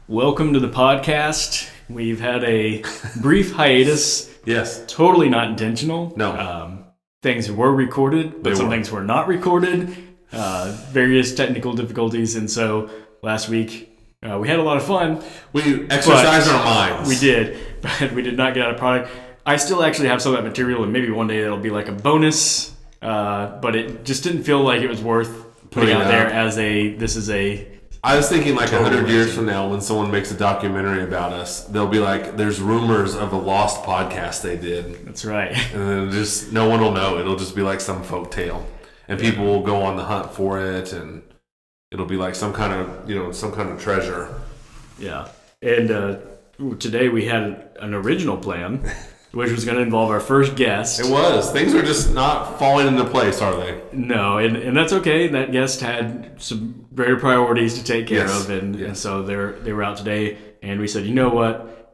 Welcome to the podcast. We've had a brief hiatus. Yes. Totally not intentional. No. Things were recorded, but some were. things were not recorded. Various technical difficulties. And so last week, we had a lot of fun. We exercised our minds. We did, but we did not get out a product. I still actually have some of that material, and maybe one day that'll be like a bonus. But it just didn't feel like it was worth putting out there as this is a... I was thinking like 100 years from now when someone makes a documentary about us, they'll be like, there's rumors of a lost podcast they did. That's right. And then just no one will know. It'll just be like some folk tale. And people will go on the hunt for it, and it'll be like some kind of treasure. Yeah. And today we had an original plan, which was going to involve our first guest. It was. Things are just not falling into place, are they? No, and that's okay. That guest had some greater priorities to take care of, and so they were out today. And we said, you know what?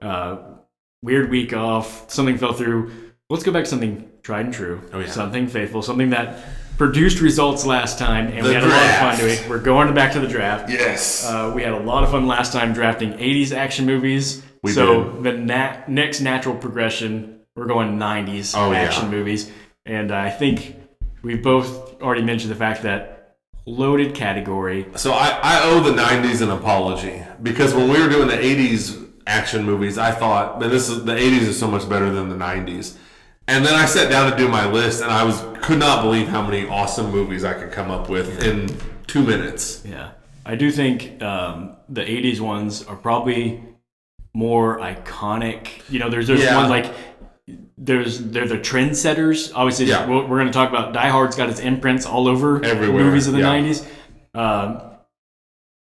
Weird week off. Something fell through. Let's go back to something tried and true. Oh, yeah. Something faithful. Something that produced results last time, and we had draft. a lot of fun doing it. We're going back to the draft. Yes. We had a lot of fun last time drafting 80s action movies. We did. The next natural progression, we're going 90s action movies. And I think we've both already mentioned the fact that loaded category. So I owe the 90s an apology, because when we were doing the 80s action movies, I thought, man, the 80s is so much better than the 90s. And then I sat down to do my list, and I could not believe how many awesome movies I could come up with in 2 minutes. Yeah. I do think the 80s ones are probably more iconic. You know, there's one like... They're the trendsetters. Obviously, we're going to talk about Die Hard's got its imprints all over everywhere. Movies of the 90s.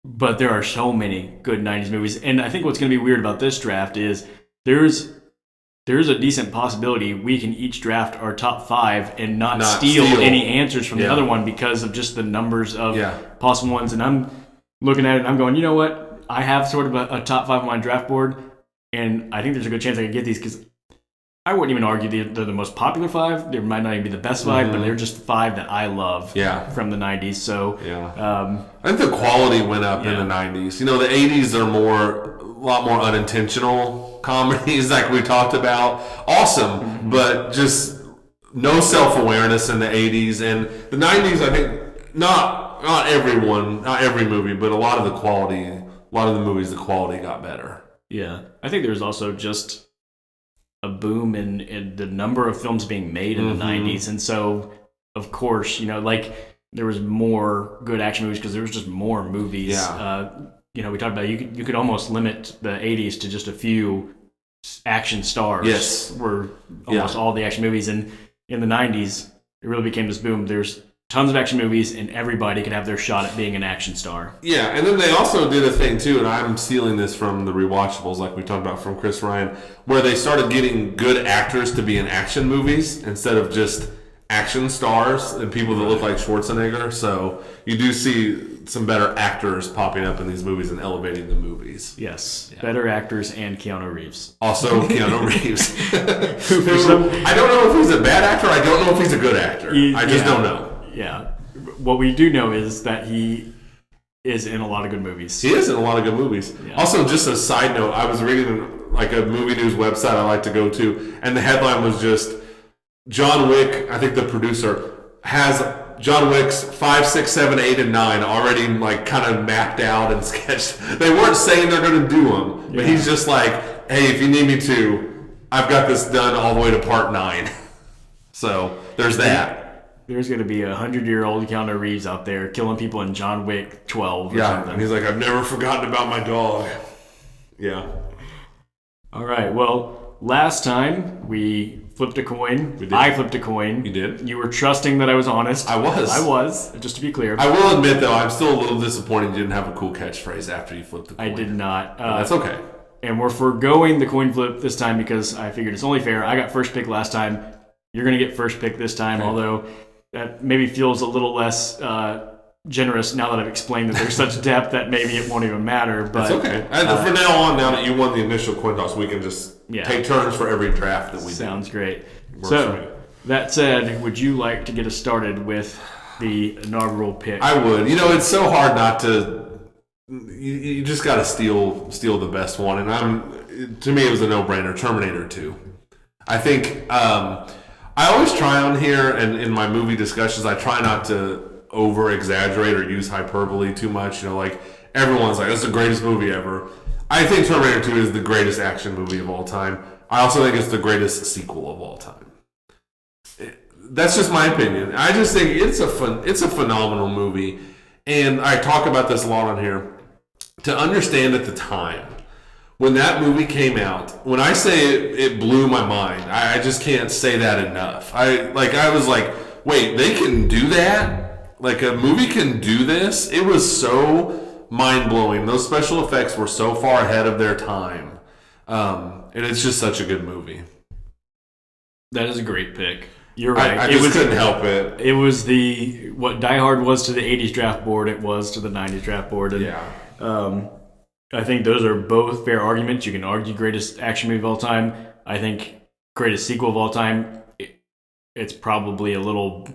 But there are so many good 90s movies. And I think what's going to be weird about this draft is there's a decent possibility we can each draft our top 5 and not steal any answers from the other one because of just the numbers of possible ones. And I'm looking at it and I'm going, you know what? I have sort of a top 5 on my draft board, and I think there's a good chance I can get these because I wouldn't even argue they're the most popular 5. They might not even be the best 5, but they're just 5 that I love from the 90s. So I think the quality went up in the 90s. You know, the 80s are a lot more unintentional comedies like we talked about. Awesome, but just no self-awareness in the 80s. And the 90s, I think, not every movie, but a lot of the movies, the quality got better. Yeah. I think there's also just a boom in the number of films being made in the 90s. And so, of course, you know, like there was more good action movies because there was just more movies. You know, we talked about you could almost limit the 80s to just a few action stars. Yes. Were almost all the action movies. And in the 90s, it really became this boom. There's tons of action movies, and everybody could have their shot at being an action star. Yeah, and then they also did a thing, too, and I'm stealing this from the rewatchables, like we talked about from Chris Ryan, where they started getting good actors to be in action movies instead of just action stars and people that look like Schwarzenegger. So you do see some better actors popping up in these movies and elevating the movies. Yes, better actors and Keanu Reeves. Also Keanu Reeves. I don't know if he's a bad actor. I don't know if he's a good actor. I just don't know. Yeah. What we do know is that he is in a lot of good movies. He is in a lot of good movies. Yeah. Also, just a side note, I was reading like a movie news website I like to go to, and the headline was just, John Wick, I think the producer, has John Wick's 5, 6, 7, 8, and 9 already like kind of mapped out and sketched. They weren't saying they're going to do them, but he's just like, hey, if you need me to, I've got this done all the way to part 9. So there's that. There's going to be 100-year-old Keanu Reeves out there killing people in John Wick 12 or something. And he's like, I've never forgotten about my dog. Yeah. All right. Well, last time we flipped a coin. We did. I flipped a coin. You did? You were trusting that I was honest. I was, just to be clear. I will admit, though, I'm still a little disappointed you didn't have a cool catchphrase after you flipped the coin. I did not. That's okay. And we're foregoing the coin flip this time because I figured it's only fair. I got first pick last time. You're going to get first pick this time, although that maybe feels a little less generous now that I've explained that there's such depth that maybe it won't even matter. But it's okay. For now on, now that you won the initial coin toss, we can just take turns for every draft that we do. Sounds great. So, that said, would you like to get us started with the inaugural pick? I would. You know, it's so hard not to you just got to steal the best one. And to me, it was a no-brainer. Terminator 2. I think I always try on here, and in my movie discussions, I try not to over-exaggerate or use hyperbole too much. You know, like everyone's like, "This is the greatest movie ever." I think Terminator 2 is the greatest action movie of all time. I also think it's the greatest sequel of all time. That's just my opinion. I just think it's a phenomenal movie, and I talk about this a lot on here. To understand at the time when that movie came out, when I say it blew my mind, I just can't say that enough. I was like, wait, they can do that? Like a movie can do this? It was so mind blowing. Those special effects were so far ahead of their time, and it's just such a good movie. That is a great pick. You're right. I just couldn't help it. It was what Die Hard was to the 80s draft board, it was to the 90s draft board. And, yeah. I think those are both fair arguments. You can argue greatest action movie of all time. I think greatest sequel of all time, it's probably a little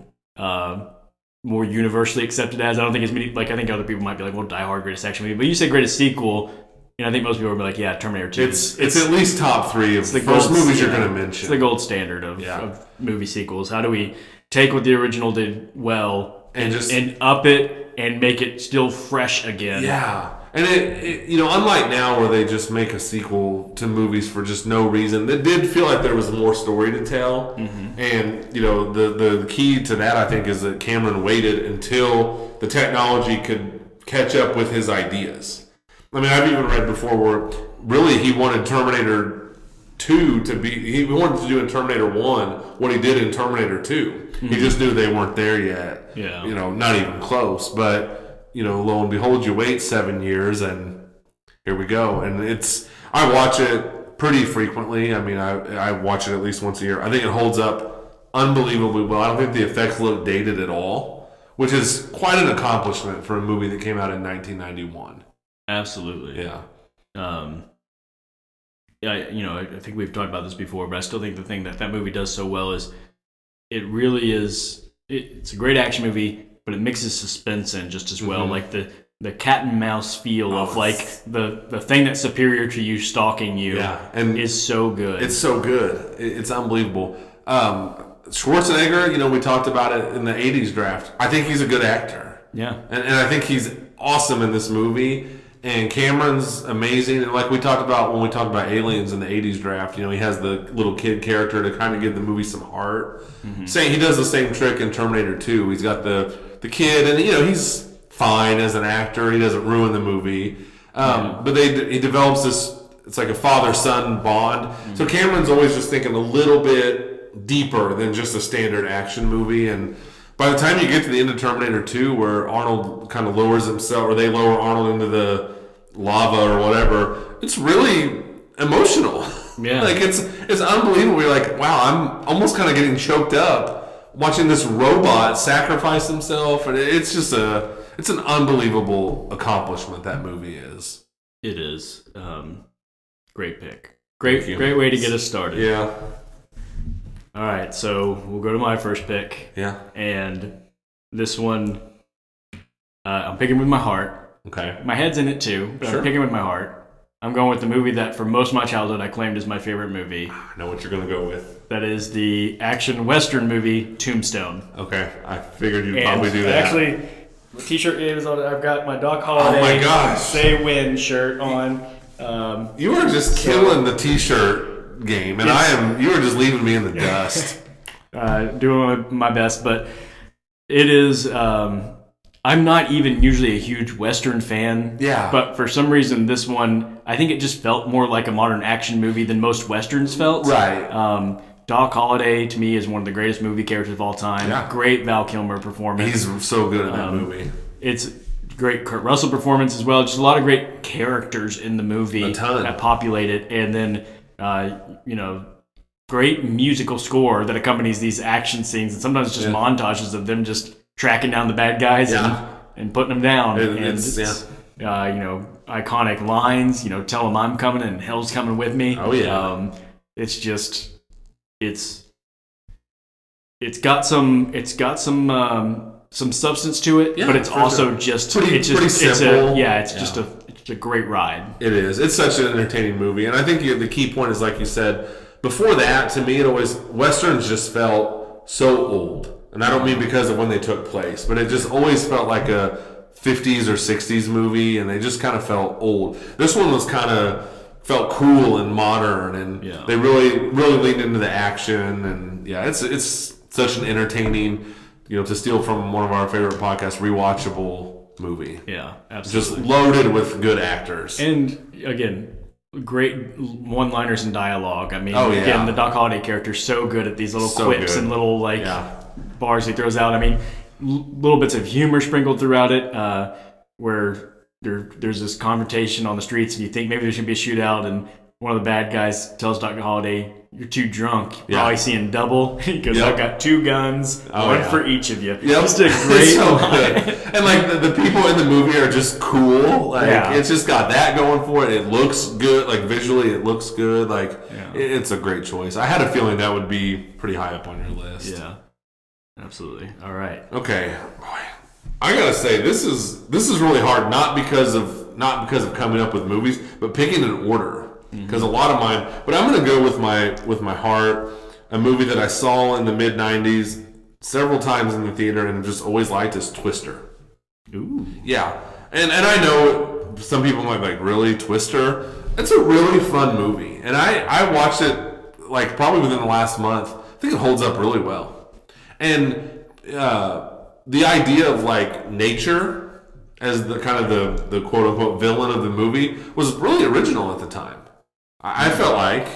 more universally accepted as. I don't think as many, like I think other people might be like, well, Die Hard, greatest action movie. But you say greatest sequel, and I think most people will be like, yeah, Terminator 2. It's at least top 3 of the first movies you're going to mention. It's the gold standard of movie sequels. How do we take what the original did well and up it and make it still fresh again? Yeah. And it unlike now where they just make a sequel to movies for just no reason, it did feel like there was more story to tell. Mm-hmm. And, the key to that, I think, is that Cameron waited until the technology could catch up with his ideas. I mean, I've even read before where really he wanted Terminator 2 to be, he wanted to do in Terminator 1 what he did in Terminator 2. Mm-hmm. He just knew they weren't there yet. Yeah. Not even close. But, lo and behold, you wait 7 years and here we go. And I watch it pretty frequently. I mean, I watch it at least once a year. I think it holds up unbelievably well. I don't think the effects look dated at all, which is quite an accomplishment for a movie that came out in 1991. Absolutely. Yeah. I think we've talked about this before, but I still think the thing that movie does so well is it really is. It's a great action movie, but it mixes suspense in just as well. Mm-hmm. Like the cat and mouse feel of like the thing that's superior to you stalking you. And is so good. It's so good. It's unbelievable. Schwarzenegger, we talked about it in the 80s draft. I think he's a good actor. Yeah. And I think he's awesome in this movie. And Cameron's amazing. And like we talked about when we talked about Aliens in the 80s draft, he has the little kid character to kind of give the movie some heart. Mm-hmm. Saying he does the same trick in Terminator 2. He's got the kid, and he's fine as an actor. He doesn't ruin the movie. But he develops this, it's like a father-son bond. Mm-hmm. So Cameron's always just thinking a little bit deeper than just a standard action movie. And by the time you get to the end of Terminator 2, where Arnold kind of lowers himself, or they lower Arnold into the lava or whatever, it's really emotional. Yeah. Like it's unbelievable. You're like, wow, I'm almost kind of getting choked up watching this robot sacrifice himself, and it's just it's an unbelievable accomplishment that movie is. It is. Great pick. Great way to get us started. Yeah. All right, so we'll go to my first pick. Yeah. And this one, I'm picking with my heart. Okay. My head's in it too, but I'm picking with my heart. I'm going with the movie that for most of my childhood I claimed is my favorite movie. I know what you're going to go with. That is the action western movie Tombstone. Okay, I figured you'd probably do that. Actually, the t-shirt is on. I've got my Doc Holliday Say When shirt on. You are just killing the t-shirt game, and you are just leaving me in the dust. Doing my best, but it is. I'm not even usually a huge Western fan. Yeah. But for some reason, this one, I think it just felt more like a modern action movie than most Westerns felt. Right. Doc Holliday, to me, is one of the greatest movie characters of all time. Yeah. Great Val Kilmer performance. He's so good in that movie. It's great Kurt Russell performance as well. Just a lot of great characters in the movie. A ton. That populate it. And then, great musical score that accompanies these action scenes. And sometimes just montages of them just tracking down the bad guys and putting them down. It's iconic lines, tell them I'm coming and hell's coming with me. Oh, yeah. It's got some some substance to it, but it's also just pretty simple. Just a great ride. It is. It's such an entertaining movie, and I think the key point is, like you said before that. To me, westerns just felt so old, and I don't mean because of when they took place, but it just always felt like a 50s or 60s movie, and they just kind of felt old. This one was felt cool and modern, and they really leaned into the action, and it's such an entertaining, to steal from one of our favorite podcasts, rewatchable movie. Yeah, absolutely. Just loaded with good actors. And again, great one-liners and dialogue. I mean, again, the Doc Holliday character is so good at these little quips and little bars he throws out. I mean, little bits of humor sprinkled throughout it, where there's this confrontation on the streets, and you think maybe there should be a shootout, and one of the bad guys tells Dr. Holliday, "You're too drunk. You're probably seeing double." He goes, "I've got 2 guns, one for each of you." Just a great line. And like the people in the movie are just cool. Like it's just got that going for it. It looks good. Like visually, it looks good. Like it's a great choice. I had a feeling that would be pretty high up on your list. Yeah, absolutely. All right. Okay, boy, I gotta say this is really hard. Not because of coming up with movies, but picking an order. Because a lot of mine, but I'm going to go with my heart. A movie that I saw in the mid '90s several times in the theater and just always liked is Twister. Ooh. Yeah, and I know some people might be like, really, Twister? It's a really fun movie, and I watched it like probably within the last month. I think it holds up really well, and the idea of like nature as the kind of the quote unquote villain of the movie was really original at the time. I felt like,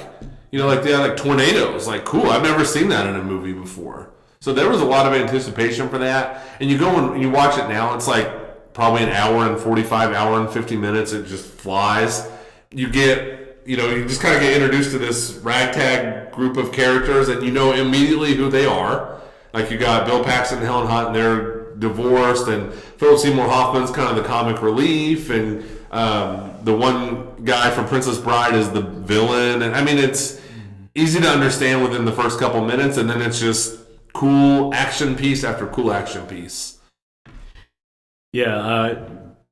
like they had like tornadoes. Like, cool, I've never seen that in a movie before. So there was a lot of anticipation for that. And you go and you watch it now, it's like probably an hour and 45, hour and 50 minutes. It just flies. You get, you just kind of get introduced to this ragtag group of characters, and you know immediately who they are. Like, you got Bill Paxton and Helen Hunt, and they're divorced, and Philip Seymour Hoffman's kind of the comic relief, and the one guy from Princess Bride is the villain. And I mean, it's easy to understand within the first couple minutes, and then it's just cool action piece after cool action piece. Yeah,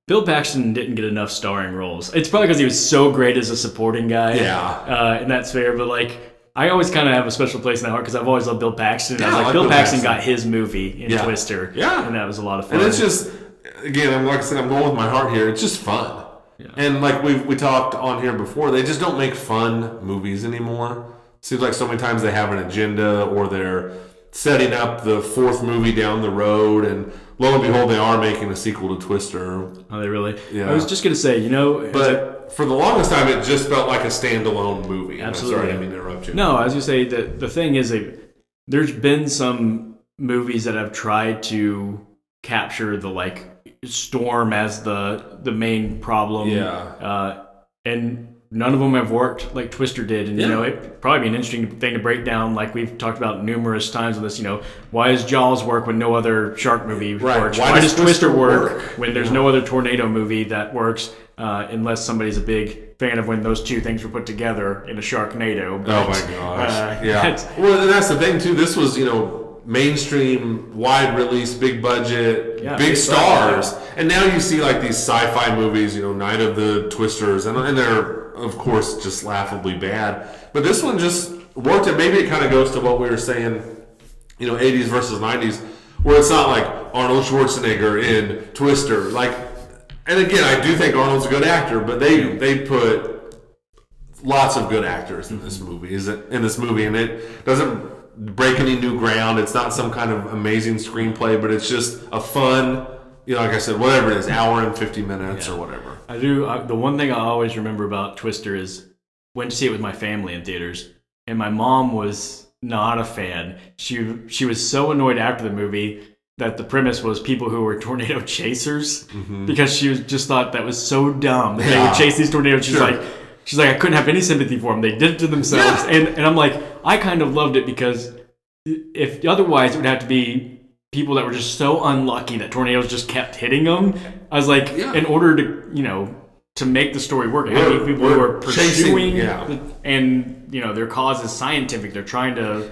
Bill Paxton didn't get enough starring roles. It's probably because he was so great as a supporting guy. Yeah. And that's fair, but like, I always kind of have a special place in my heart because I've always loved Bill Paxton. And I was like, Bill Paxton got his movie in Twister. Yeah. And that was a lot of fun. And it's just, again, like I said, I'm going with my heart here. It's just fun. Yeah. And like we talked on here before, they just don't make fun movies anymore. Seems like so many times they have an agenda, or they're setting up the 4th movie down the road, and lo and behold, they are making a sequel to Twister. Oh, they really? Yeah. I was just going to say, but for the longest time, it just felt like a standalone movie. Absolutely. Sorry, I didn't mean to interrupt you. No, I was going to say that the thing is, there's been some movies that have tried to capture the like storm as the main problem. Yeah. And none of them have worked like Twister did. And, it'd probably be an interesting thing to break down, like we've talked about numerous times on this, why does Jaws work when no other shark movie works? Why does Twister work when there's no other tornado movie that works, unless somebody's a big fan of when those two things were put together in a Sharknado. But, oh, my gosh. Well, and that's the thing, too. This was, mainstream, wide release, big budget, big stars. And now you see like these sci-fi movies, Night of the Twisters, and they're of course just laughably bad. But this one just worked, and maybe it kind of goes to what we were saying, 80s versus 90s, where it's not like Arnold Schwarzenegger in Twister. Like, and again, I do think Arnold's a good actor, but they put lots of good actors in this movie. And it doesn't break any new ground. It's not some kind of amazing screenplay, but it's just a fun, like I said, whatever it is, hour and 50 minutes or whatever. I do. The one thing I always remember about Twister is went to see it with my family in theaters, and my mom was not a fan. She was so annoyed after the movie that the premise was people who were tornado chasers, because she just thought that was so dumb. They would chase these tornadoes. She's like, I couldn't have any sympathy for them. They did it to themselves. Yeah. And I'm like, I kind of loved it, because if otherwise it would have to be people that were just so unlucky that tornadoes just kept hitting them. I was like, in order to, to make the story work. How many people who are pursuing chasing, and their cause is scientific. They're trying to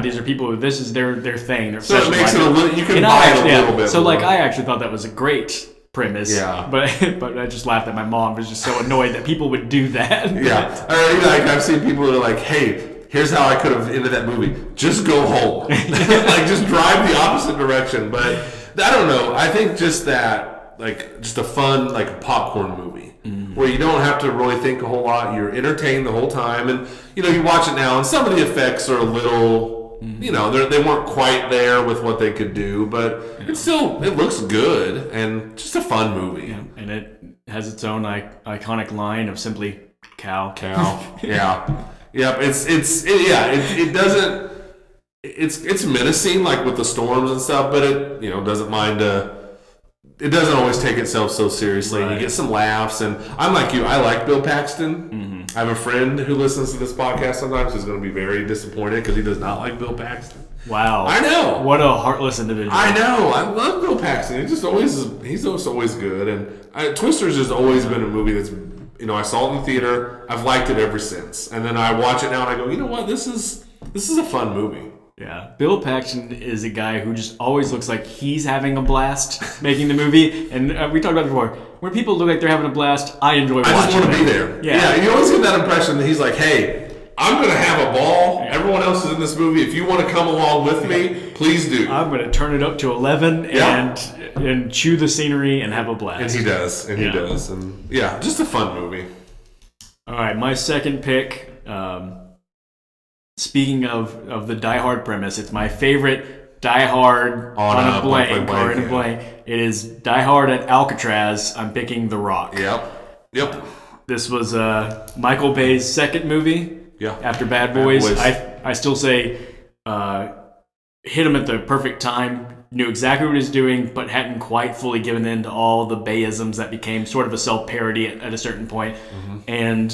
these are people who this is their thing. So it makes it a little, you can buy it a little bit. So more. I actually thought that was a great premise. Yeah. But I just laughed at my mom was just so annoyed that people would do that. Yeah. Or I've seen people that are like, hey, here's how I could have ended that movie. Just go home. Just drive the opposite direction. But I don't know. I think just that, just a fun, popcorn movie where you don't have to really think a whole lot. You're entertained the whole time. And, you watch it now, and some of the effects are a little, they weren't quite there with what they could do. But it looks good and just a fun movie. Yeah. And it has its own iconic line of simply cow. Yeah. Yep, it doesn't. It's menacing, with the storms and stuff, but it doesn't mind. It doesn't always take itself so seriously. Right. And you get some laughs, and I'm like you. I like Bill Paxton. Mm-hmm. I have a friend who listens to this podcast sometimes who's going to be very disappointed because he does not like Bill Paxton. Wow, I know. What a heartless individual. I know. I love Bill Paxton. He's just always good, and Twister's has always been a movie that's. I saw it in the theater. I've liked it ever since. And then I watch it now and I go, you know what? This is a fun movie. Yeah. Bill Paxton is a guy who just always looks like he's having a blast making the movie. And we talked about it before. When people look like they're having a blast, I enjoy watching it. I just want to be there. Yeah. You always get that impression that he's like, hey, I'm going to have a ball. Yeah. Everyone else is in this movie. If you want to come along with me, please do. I'm going to turn it up to 11 and chew the scenery and have a blast. And he does. And just a fun movie. All right, my second pick. Speaking of the Die Hard premise, it's my favorite Die Hard on a blank. It is Die Hard at Alcatraz. I'm picking The Rock. Yep. This was Michael Bay's second movie. Yeah. After Bad Boys. I still say hit him at the perfect time. Knew exactly what he was doing, but hadn't quite fully given in to all the Bayisms that became sort of a self-parody at a certain point. Mm-hmm. And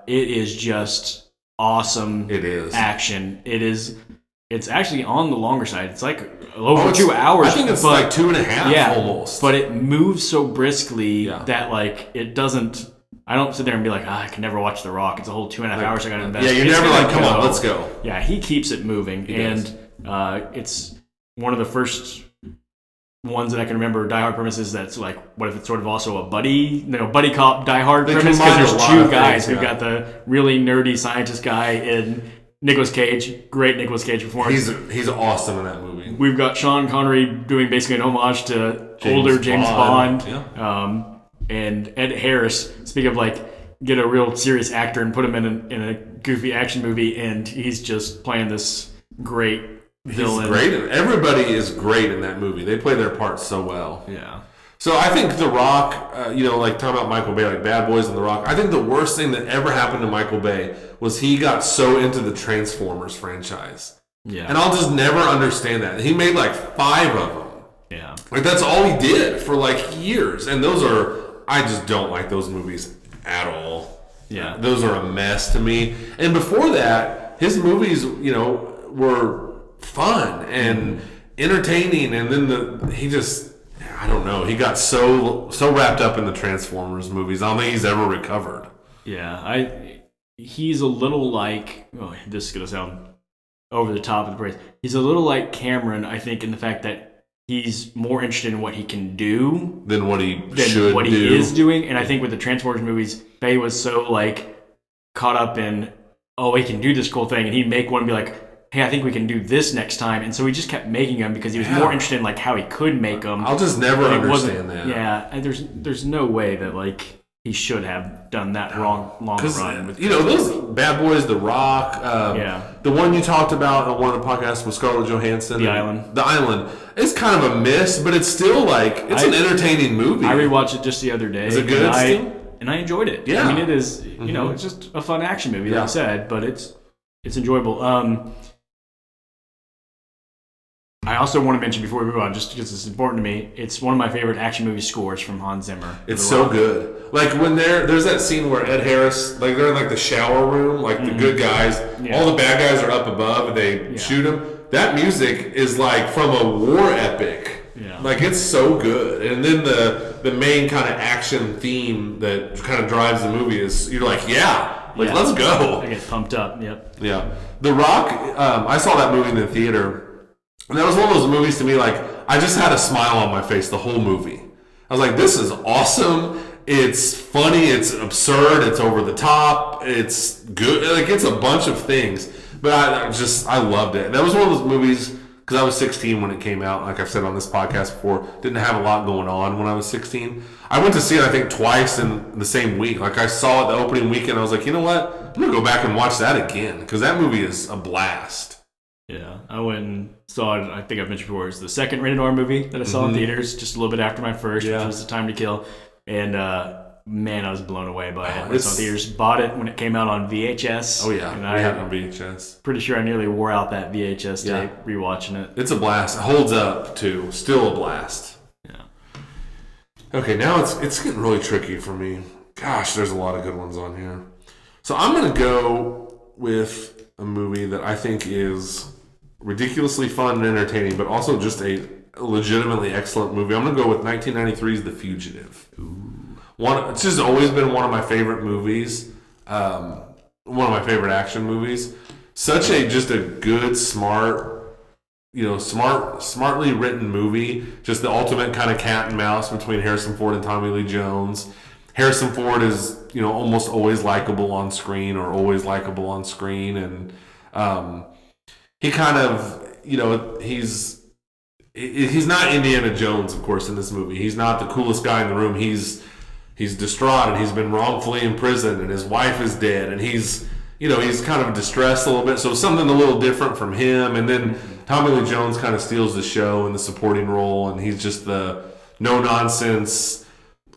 it is just awesome. It is. Action. It's actually on the longer side. It's over 2 hours. I think it's 2.5 almost. But it moves so briskly that it doesn't... I don't sit there and be like, I can never watch The Rock. It's a whole 2.5 hours I got to invest. Yeah, you're never like, come on, let's go. Yeah, he keeps it moving. It's one of the first ones that I can remember Die Hard premises that's what if it's sort of also a buddy cop Die Hard premise? Because there's two guys. We've got the really nerdy scientist guy in Nicolas Cage. Great Nicolas Cage performance. He's awesome in that movie. We've got Sean Connery doing basically an homage to older James Bond. Yeah. And Ed Harris, speaking of get a real serious actor and put him in a goofy action movie, and he's just playing this great villain. He's great. Everybody is great in that movie. They play their parts so well. Yeah. So I think The Rock, talking about Michael Bay, Bad Boys and The Rock, I think the worst thing that ever happened to Michael Bay was he got so into the Transformers franchise. Yeah. And I'll just never understand that. He made 5 of them. Yeah. That's all he did for years. And those are... I just don't like those movies at all. Yeah. Those are a mess to me. And before that, his movies, were fun and entertaining. And then he just, I don't know, he got so wrapped up in the Transformers movies. I don't think he's ever recovered. Yeah. He's a little this is going to sound over the top of the praise. He's a little like Cameron, I think, in the fact that he's more interested in what he can do than what he is doing. And I think with the Transformers movies, Bay was so caught up in, he can do this cool thing, and he'd make one and be like, hey, I think we can do this next time. And so he just kept making them because he was more interested in how he could make them. I'll just never understand that. Yeah, and there's no way that he should have done that long run. Those Bad Boys, The Rock, the one you talked about on one of the podcasts with Scarlett Johansson. The Island. The Island. It's kind of a miss, but it's still it's an entertaining movie. I rewatched it just the other day. Is it good still? And I enjoyed it. Yeah. I mean, it is, it's just a fun action movie, like I said, but it's enjoyable. I also want to mention before we move on, just because it's important to me, it's one of my favorite action movie scores from Hans Zimmer. It's so good. When there's that scene where Ed Harris, they're in the shower room, the good guys, all the bad guys are up above and they shoot him. That music is from a war epic. Yeah. It's so good. And then the the main kind of action theme that kind of drives the movie is you're like, let's go. I get pumped up. Yep. Yeah. The Rock, I saw that movie in the theater, and that was one of those movies to me, like, I just had a smile on my face the whole movie. I was like, this is awesome. It's funny. It's absurd. It's over the top. It's good. Like, it's a bunch of things. But I loved it. That was one of those movies, because I was 16 when it came out. Like I've said on this podcast before, didn't have a lot going on when I was 16. I went to see it, I think, twice in the same week. Like, I saw it the opening weekend. I was like, you know what? I'm going to go back and watch that again, because that movie is a blast. Yeah, I went and saw it. I think I've mentioned before. It was the second rated R movie that I saw in theaters, just a little bit after my first, which was The Time to Kill. And man, I was blown away by it. I saw it in theaters. Bought it when it came out on VHS. Oh yeah, and I had it on VHS. Pretty sure I nearly wore out that VHS tape rewatching it. It's a blast. It holds up too. Still a blast. Yeah. Okay, now it's getting really tricky for me. Gosh, there's a lot of good ones on here. So I'm gonna go with a movie that I think is ridiculously fun and entertaining, but also just a legitimately excellent movie. I'm going to go with 1993's The Fugitive. It's just always been one of my favorite movies, one of my favorite action movies. Just a good, smartly written movie. Just the ultimate kind of cat and mouse between Harrison Ford and Tommy Lee Jones. Harrison Ford is, almost always likable on screen, and he kind of, he's not Indiana Jones, of course, in this movie. He's not the coolest guy in the room. He's distraught, and he's been wrongfully imprisoned, and his wife is dead, and he's kind of distressed a little bit. So something a little different from him. And then Tommy Lee Jones kind of steals the show in the supporting role, and he's just the no nonsense,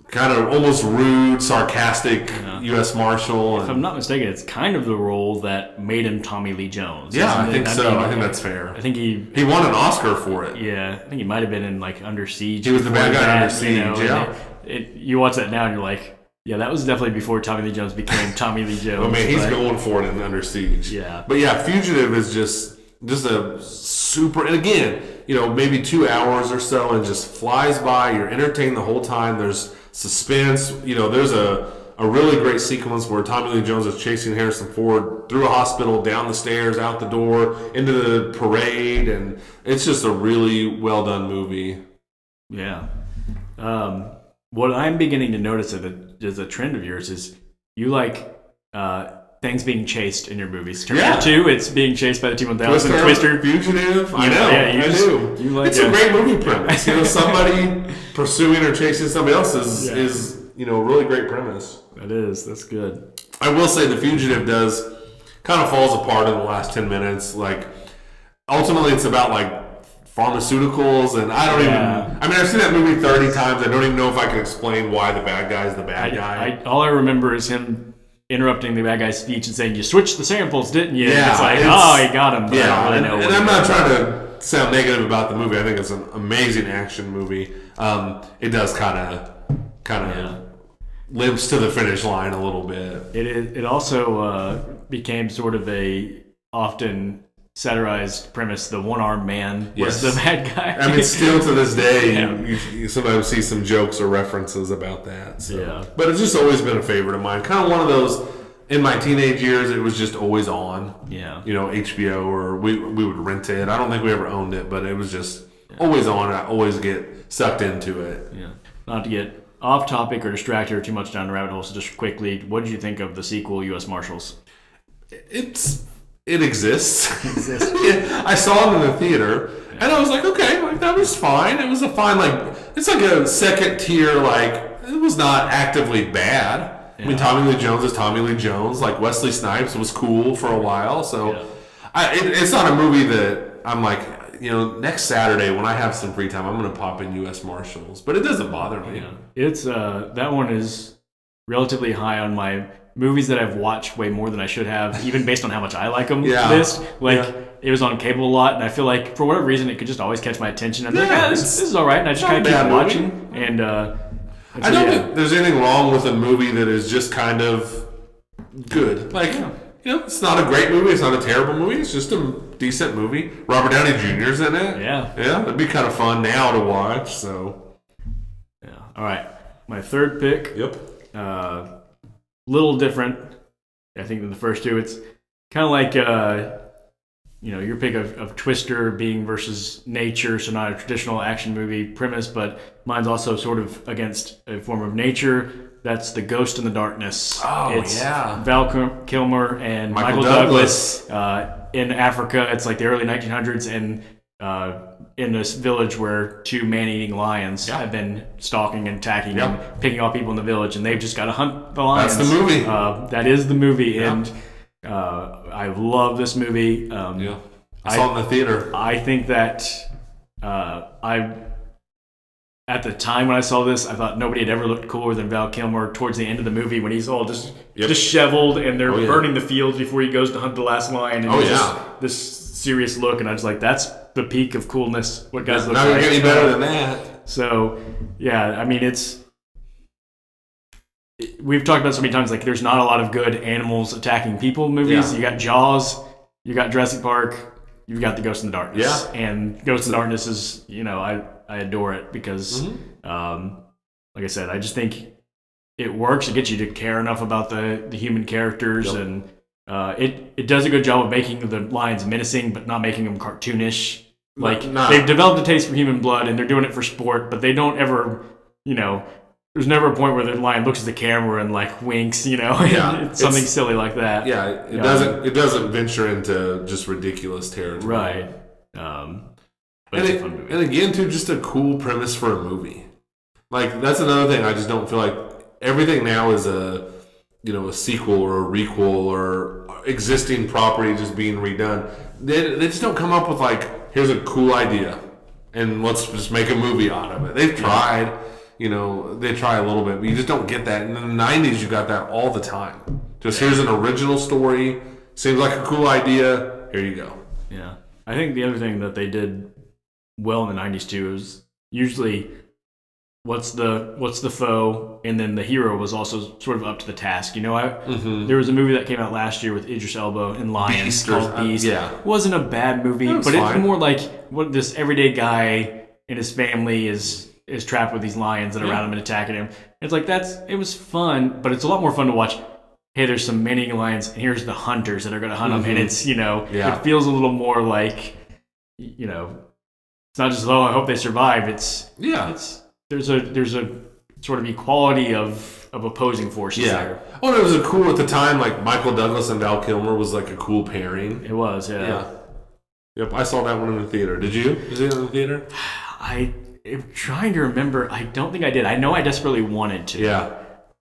kind of almost rude, sarcastic U.S. Marshal. If I'm not mistaken, it's kind of the role that made him Tommy Lee Jones. Yeah, I think so. I think that's fair. I think he won an Oscar for it. Yeah, I think he might have been in like Under Siege. He was the bad guy in Under Siege. You watch that now and you're like, yeah, that was definitely before Tommy Lee Jones became Tommy Lee Jones. I mean, he's going for it in Under Siege. Yeah, but yeah, Fugitive is just a super, and again, maybe 2 hours or so, and just flies by. You're entertained the whole time. There's suspense. There's a really great sequence where Tommy Lee Jones is chasing Harrison Ford through a hospital, down the stairs, out the door, into the parade, and it's just a really well done movie. Yeah. What I'm beginning to notice as a trend of yours is you like things being chased in your movies. Terminator 2, it's being chased by the T-1000. Twister. Fugitive. I know. I do. It's a great movie premise. Somebody pursuing or chasing somebody else is a really great premise. It is. That's good. I will say The Fugitive does kind of falls apart in the last 10 minutes. Like, ultimately, it's about like pharmaceuticals, and I don't even. I mean, I've seen that movie 30 times. I don't even know if I can explain why the bad guy is the bad guy. All I remember is him interrupting the bad guy's speech and saying, "You switched the samples, didn't you?" Yeah, and it's like, he got him. But I don't really know. And I'm not trying to sound negative about the movie. I think it's an amazing action movie. It does kind of limps to the finish line a little bit. It also became sort of a often satirized premise. The one-armed man was the bad guy. I mean, still to this day, you sometimes see some jokes or references about that. So. Yeah. But it's just always been a favorite of mine. Kind of one of those, in my teenage years, it was just always on. Yeah. HBO, or we would rent it. I don't think we ever owned it, but it was just always on. I always get sucked into it. Yeah. Not to get off topic or distracted or too much down the rabbit hole, so just quickly, what did you think of the sequel, U.S. Marshals? It exists. I saw it in the theater, and I was like, okay, like that was fine. It was a fine, it's like a second tier, it was not actively bad. Yeah. I mean, Tommy Lee Jones is Tommy Lee Jones. Like, Wesley Snipes was cool for a while, so it's not a movie that I'm like, next Saturday when I have some free time, I'm going to pop in U.S. Marshals, but it doesn't bother me. Yeah. It's that one is relatively high on my movies that I've watched way more than I should have, even based on how much I like them. List. It was on cable a lot, and I feel like for whatever reason it could just always catch my attention. I'm like, this is all right, and I just kind of keep watching. And I don't think there's anything wrong with a movie that is just kind of good. It's not a great movie, it's not a terrible movie, it's just a decent movie. Robert Downey Jr.'s in it. Yeah, it'd be kind of fun now to watch. So all right. my third pick. Yep. Little different, I think, than the first two. It's kind of like your pick of Twister being versus nature, so not a traditional action movie premise, but mine's also sort of against a form of nature. That's The Ghost in the Darkness. Oh, it's yeah. Val Kilmer and Michael Douglas in Africa. It's like the early 1900s, and in this village where two man-eating lions have been stalking and attacking and picking off people in the village, and they've just got to hunt the lions. That's the movie. That is the movie, and I love this movie. I saw it in the theater. I think that at the time when I saw this, I thought nobody had ever looked cooler than Val Kilmer towards the end of the movie when he's all just disheveled and they're burning the fields before he goes to hunt the last lion. And just this serious look, and I was like, that's the peak of coolness. What guys look like. Not getting better than that. So, yeah, I mean, we've talked about so many times, like, there's not a lot of good animals attacking people movies. You got Jaws, you got Jurassic Park, you've got The Ghost in the Darkness. Yeah. And Ghost in the Darkness is, I adore it because, like I said, I just think it works. It gets you to care enough about the human characters, and it does a good job of making the lions menacing, but not making them cartoonish. Like, they've developed a taste for human blood, and they're doing it for sport, but they don't ever, there's never a point where the lion looks at the camera and like winks, it's something silly like that. Yeah, it doesn't venture into just ridiculous territory. Right. But it's a fun movie. And again, too, just a cool premise for a movie. Like, that's another thing. I just don't feel like everything now is a sequel or a requel or existing property just being redone. They just don't come up with like, here's a cool idea and let's just make a movie out of it. They've tried, they try a little bit, but you just don't get that. And in the 90s, you got that all the time. Just here's an original story. Seems like a cool idea. Here you go. Yeah. I think the other thing that they did well in the 90s too is usually what's the foe, and then the hero was also sort of up to the task. There was a movie that came out last year with Idris Elba and lions called Beast. It wasn't a bad movie, but it's more like what this everyday guy and his family is trapped with these lions that are around him and attacking him. It's like it was fun, but it's a lot more fun to watch. Hey, there's some man-eating lions, and here's the hunters that are going to hunt them, and it's it feels a little more like it's not just I hope they survive. There's a sort of equality of opposing forces there. Well, it was a cool at the time. Like Michael Douglas and Val Kilmer was like a cool pairing. It was, yeah. Yep, I saw that one in the theater. Did you? Is it in the theater? I'm trying to remember. I don't think I did. I know I desperately wanted to. Yeah.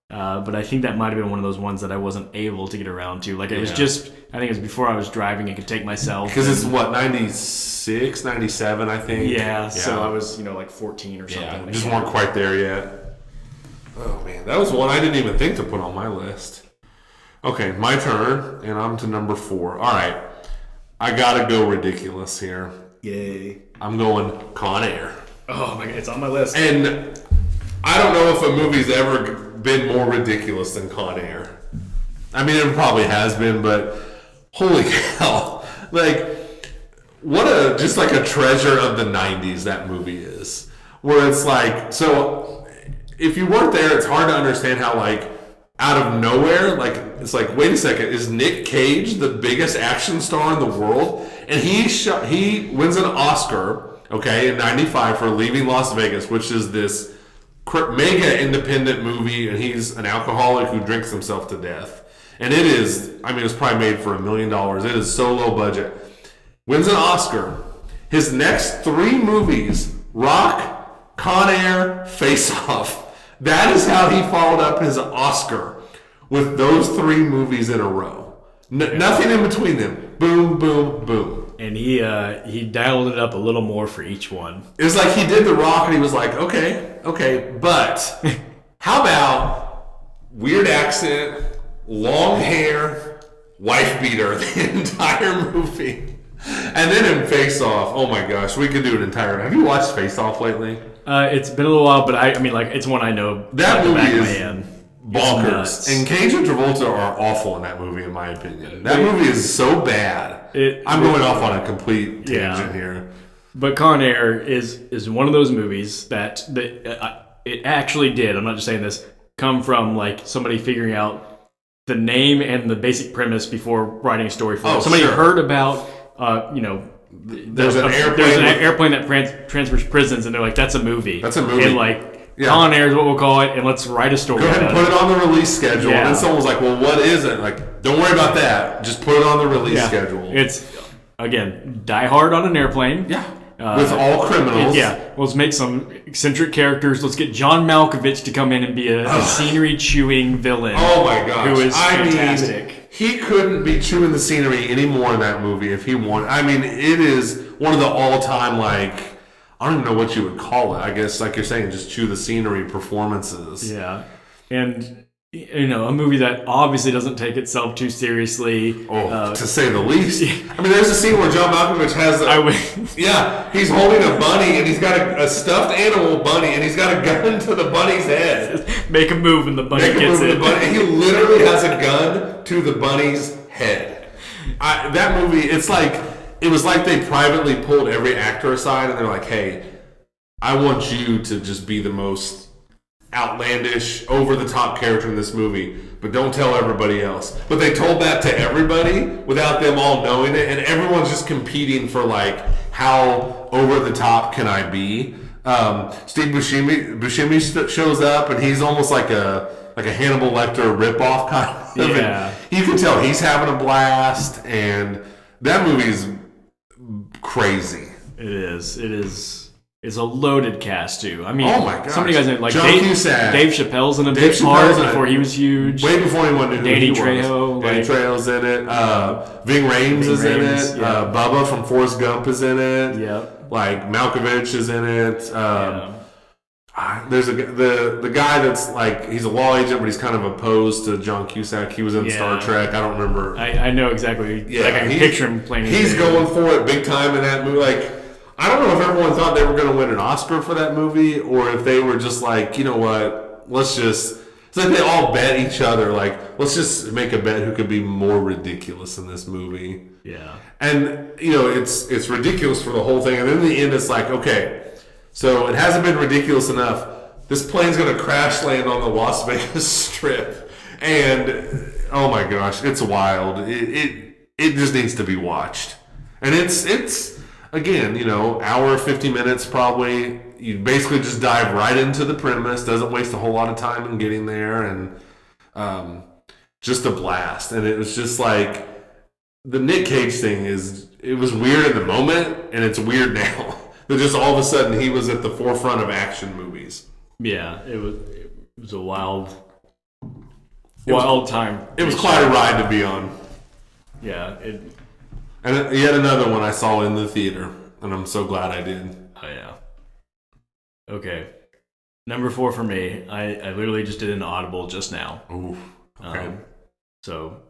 But I think that might have been one of those ones that I wasn't able to get around to. Like, it was just, I think it was before I was driving and could take myself. Because it's 96, 97, I think. Yeah, so I was, like 14 or something. Yeah, just weren't quite there yet. Oh, man. That was one I didn't even think to put on my list. Okay, my turn, and I'm to number 4. All right. I got to go ridiculous here. Yay. I'm going Con Air. Oh, my God. It's on my list. And I don't know if a movie's ever been more ridiculous than Con Air. I mean, it probably has been, but holy cow. Like, just like a treasure of the 90s that movie is. Where it's like, so if you weren't there, it's hard to understand how, like, out of nowhere, like, it's like, wait a second, is Nick Cage the biggest action star in the world? And he wins an Oscar, in 95 for Leaving Las Vegas, which is this mega independent movie, and he's an alcoholic who drinks himself to death. And it was probably made for $1 million. It is so low budget. Wins an Oscar. His next 3 movies, Rock, Con Air, Face Off. That is how he followed up his Oscar, with those 3 movies in a row. Nothing in between them. Boom, boom, boom. And he dialed it up a little more for each one. It was like he did The Rock, and he was like, okay, but how about weird accent, long hair, wife beater the entire movie? And then in Face Off, oh my gosh, we could do an entire... Have you watched Face Off lately? It's been a little while, but I mean, like, it's one I know. That movie is bonkers. And Cage and Travolta are awful in that movie, in my opinion. That movie is so bad. I'm going off on a complete tangent here. But Con Air is one of those movies that it actually did. I'm not just saying this. Come from like somebody figuring out the name and the basic premise before writing a story for it. Somebody heard about, there's an airplane that transfers prisons, and they're like, that's a movie. That's a movie. And like, Con Air is what we'll call it, and let's write a story. Go ahead and put it on the release schedule. And then someone was like, well, what is it? Like, don't worry about that. Just put it on the release schedule. It's, again, Die Hard on an airplane. Yeah. With all criminals. Let's make some eccentric characters. Let's get John Malkovich to come in and be a scenery-chewing villain. Oh, my gosh. Who is fantastic. Mean, he couldn't be chewing the scenery anymore in that movie if he wanted. I mean, it is one of the all-time, like, I don't even know what you would call it. I guess, like you're saying, just chew the scenery performances. Yeah. And, a movie that obviously doesn't take itself too seriously. To say the least. I mean, there's a scene where John Malkovich has he's holding a bunny, and he's got a stuffed animal bunny, and he's got a gun to the bunny's head. Make a move, and the bunny gets it. He literally has a gun to the bunny's head. That movie, it was like they privately pulled every actor aside, and they're like, hey, I want you to just be the most outlandish, over-the-top character in this movie, but don't tell everybody else. But they told that to everybody without them all knowing it, and everyone's just competing for, like, how over-the-top can I be? Steve Buscemi shows up, and he's almost like a Hannibal Lecter ripoff kind of. Yeah. You can tell he's having a blast, and that movie's crazy. It is. It's a loaded cast too. I mean, oh my gosh. Some of you guys like John Cusack. Dave Chappelle's in a big part before he was huge. Way before anyone knew who Danny he Trejo, was. Danny Trejo's in it. Ving Rhames is in it. Yeah. Bubba from Forrest Gump is in it. Yep. Like Malkovich is in it. There's the guy that's like, he's a law agent, but he's kind of opposed to John Cusack. He was in Star Trek. I don't remember. I know exactly. Yeah, like I can picture him playing. He's going for it big time in that movie. Like, I don't know if everyone thought they were going to win an Oscar for that movie, or if they were just like, you know what, it's like they all bet each other, like, let's just make a bet who could be more ridiculous in this movie. Yeah. And, it's ridiculous for the whole thing, and then in the end it's like, okay, so it hasn't been ridiculous enough. This plane's going to crash land on the Las Vegas Strip, and, oh my gosh, it's wild. It just needs to be watched. And it's again, hour, 50 minutes probably. You basically just dive right into the premise. Doesn't waste a whole lot of time in getting there. And just a blast. And it was just like, the Nick Cage thing it was weird in the moment, and it's weird now. That just all of a sudden he was at the forefront of action movies. Yeah, it was a wild time. It was quite a ride to be on. Yeah, and yet another one I saw in the theater, and I'm so glad I did. Oh, yeah. Okay. Number 4 for me. I literally just did an Audible just now. Ooh, okay. So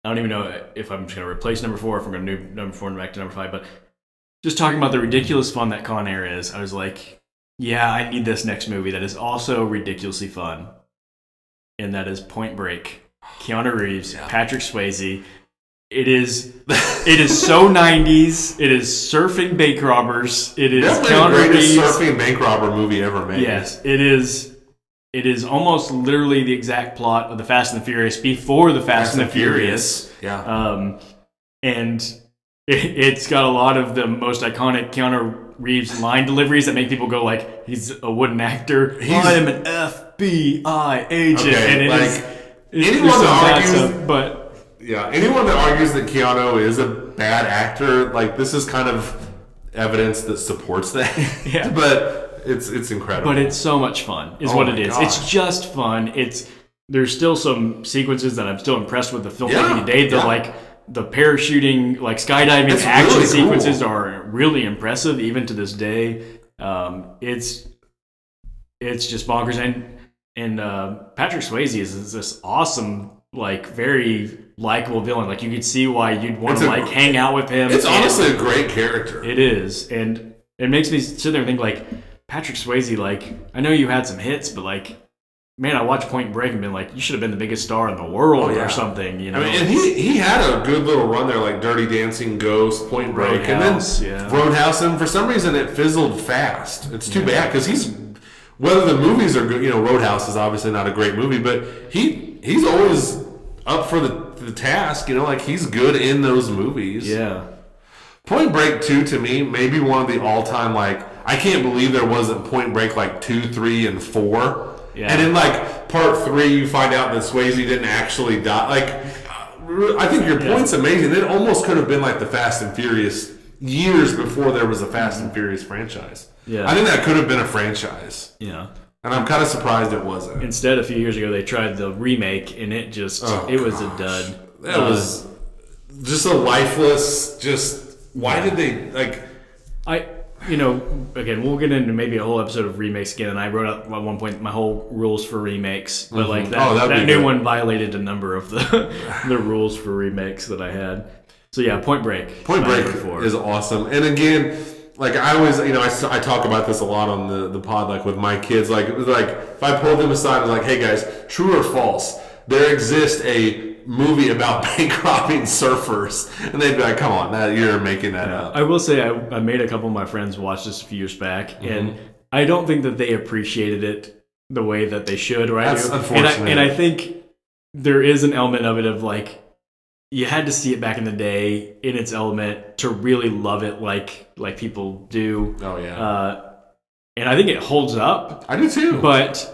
I don't even know if I'm just going to replace number 4 or if I'm going to do number 4 and back to number 5. But just talking about the ridiculous fun that Con Air is, I was like, yeah, I need this next movie that is also ridiculously fun. And that is Point Break. Keanu Reeves, Patrick Swayze. It is so 90s. It is surfing bank robbers. It is definitely the greatest surfing bank robber movie ever made. Yes, it is. It is almost literally the exact plot of the Fast and the Furious before the Fast and the Furious. Yeah. And it's got a lot of the most iconic Keanu Reeves line deliveries that make people go like, he's a wooden actor. I'm an FBI agent. Okay, and anyone that argues, but. Yeah, anyone that argues that Keanu is a bad actor, like, this is kind of evidence that supports that. Yeah. But it's incredible. But it's so much fun, is what it is. Gosh. It's just fun. There's still some sequences that I'm still impressed with the filmmaking today. They're like the parachuting, like skydiving action really sequences are really impressive even to this day. It's just bonkers. And Patrick Swayze is this awesome, like, very likable villain. Like, you could see why you'd want to hang out with him. It's honestly a great character. It is, and it makes me sit there and think, like, Patrick Swayze, like, I know you had some hits, but, like, man, I watched Point Break and been like, you should have been the biggest star in the world or something, I mean, and he had a good little run there, like Dirty Dancing, Ghost, Point Break, Roadhouse, and then Roadhouse, and for some reason it fizzled fast. It's too bad, because he's whether the movies are good, Roadhouse is obviously not a great movie, but he's always up for the task, like he's good in those movies. Yeah. Point Break 2 to me, maybe one of the all-time, I can't believe there wasn't Point Break 2, 3, and 4. Yeah. And in part 3, you find out that Swayze didn't actually die. I think your point's amazing. It almost could have been the Fast and Furious years before there was a Fast and Furious franchise. Yeah. I think that could have been a franchise. Yeah. And I'm kind of surprised it wasn't. Instead, a few years ago, they tried the remake, and it was a dud. That was just a lifeless, why did they, again, we'll get into maybe a whole episode of remakes again, and I wrote up at one point my whole rules for remakes, but that new one violated a number of the rules for remakes that I had. So yeah, Point Break. Point Break is awesome. And again, I always, I talk about this a lot on the pod, with my kids. If I pulled them aside and hey guys, true or false, there exists a movie about bank robbing surfers, and they'd be like, come on, you're making that up. I will say I made a couple of my friends watch this a few years back, and I don't think that they appreciated it the way that they should, right? That's unfortunate. And I think there is an element of it of you had to see it back in the day in its element to really love it like people do. Oh yeah. And I think it holds up. I do too. But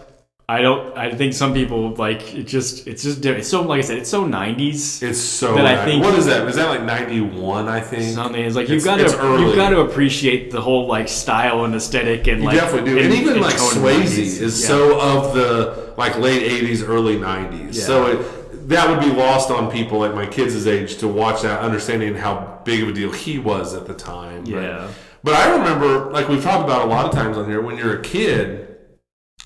I think some people it's just different. It's so, like I said, it's so 90s. It's so that I think, what is that? Is that 91, I think? Something. It's you've got to appreciate the whole style and aesthetic and you definitely do. And even Swayze is so of the late 80s, early 90s. Yeah. So that would be lost on people at my kids' age to watch that, understanding how big of a deal he was at the time. Yeah. But I remember, we've talked about a lot of times on here, when you're a kid,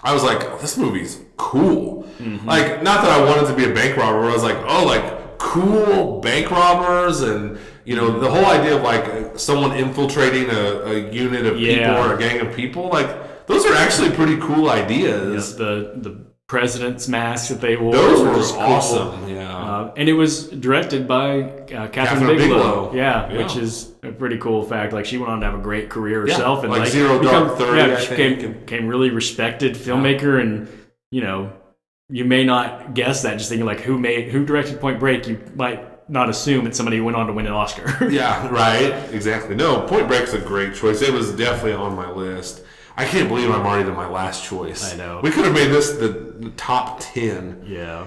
I was like, oh, this movie's cool. Mm-hmm. Not that I wanted to be a bank robber, but I was like, oh, cool bank robbers, and the whole idea of someone infiltrating a unit of people or a gang of people, those are actually pretty cool ideas. Yeah, the president's mask that they wore. Those were awesome. Cool. Yeah. And it was directed by Catherine Bigelow. Yeah, which is a pretty cool fact. She went on to have a great career herself, and Zero Dark 30. Yeah, she became really respected filmmaker, and you may not guess that just thinking who directed Point Break. You might not assume it's somebody who went on to win an Oscar. Yeah, right. Exactly. No, Point Break's a great choice. It was definitely on my list. I can't believe I'm already to my last choice. I know. We could have made this the top 10. Yeah.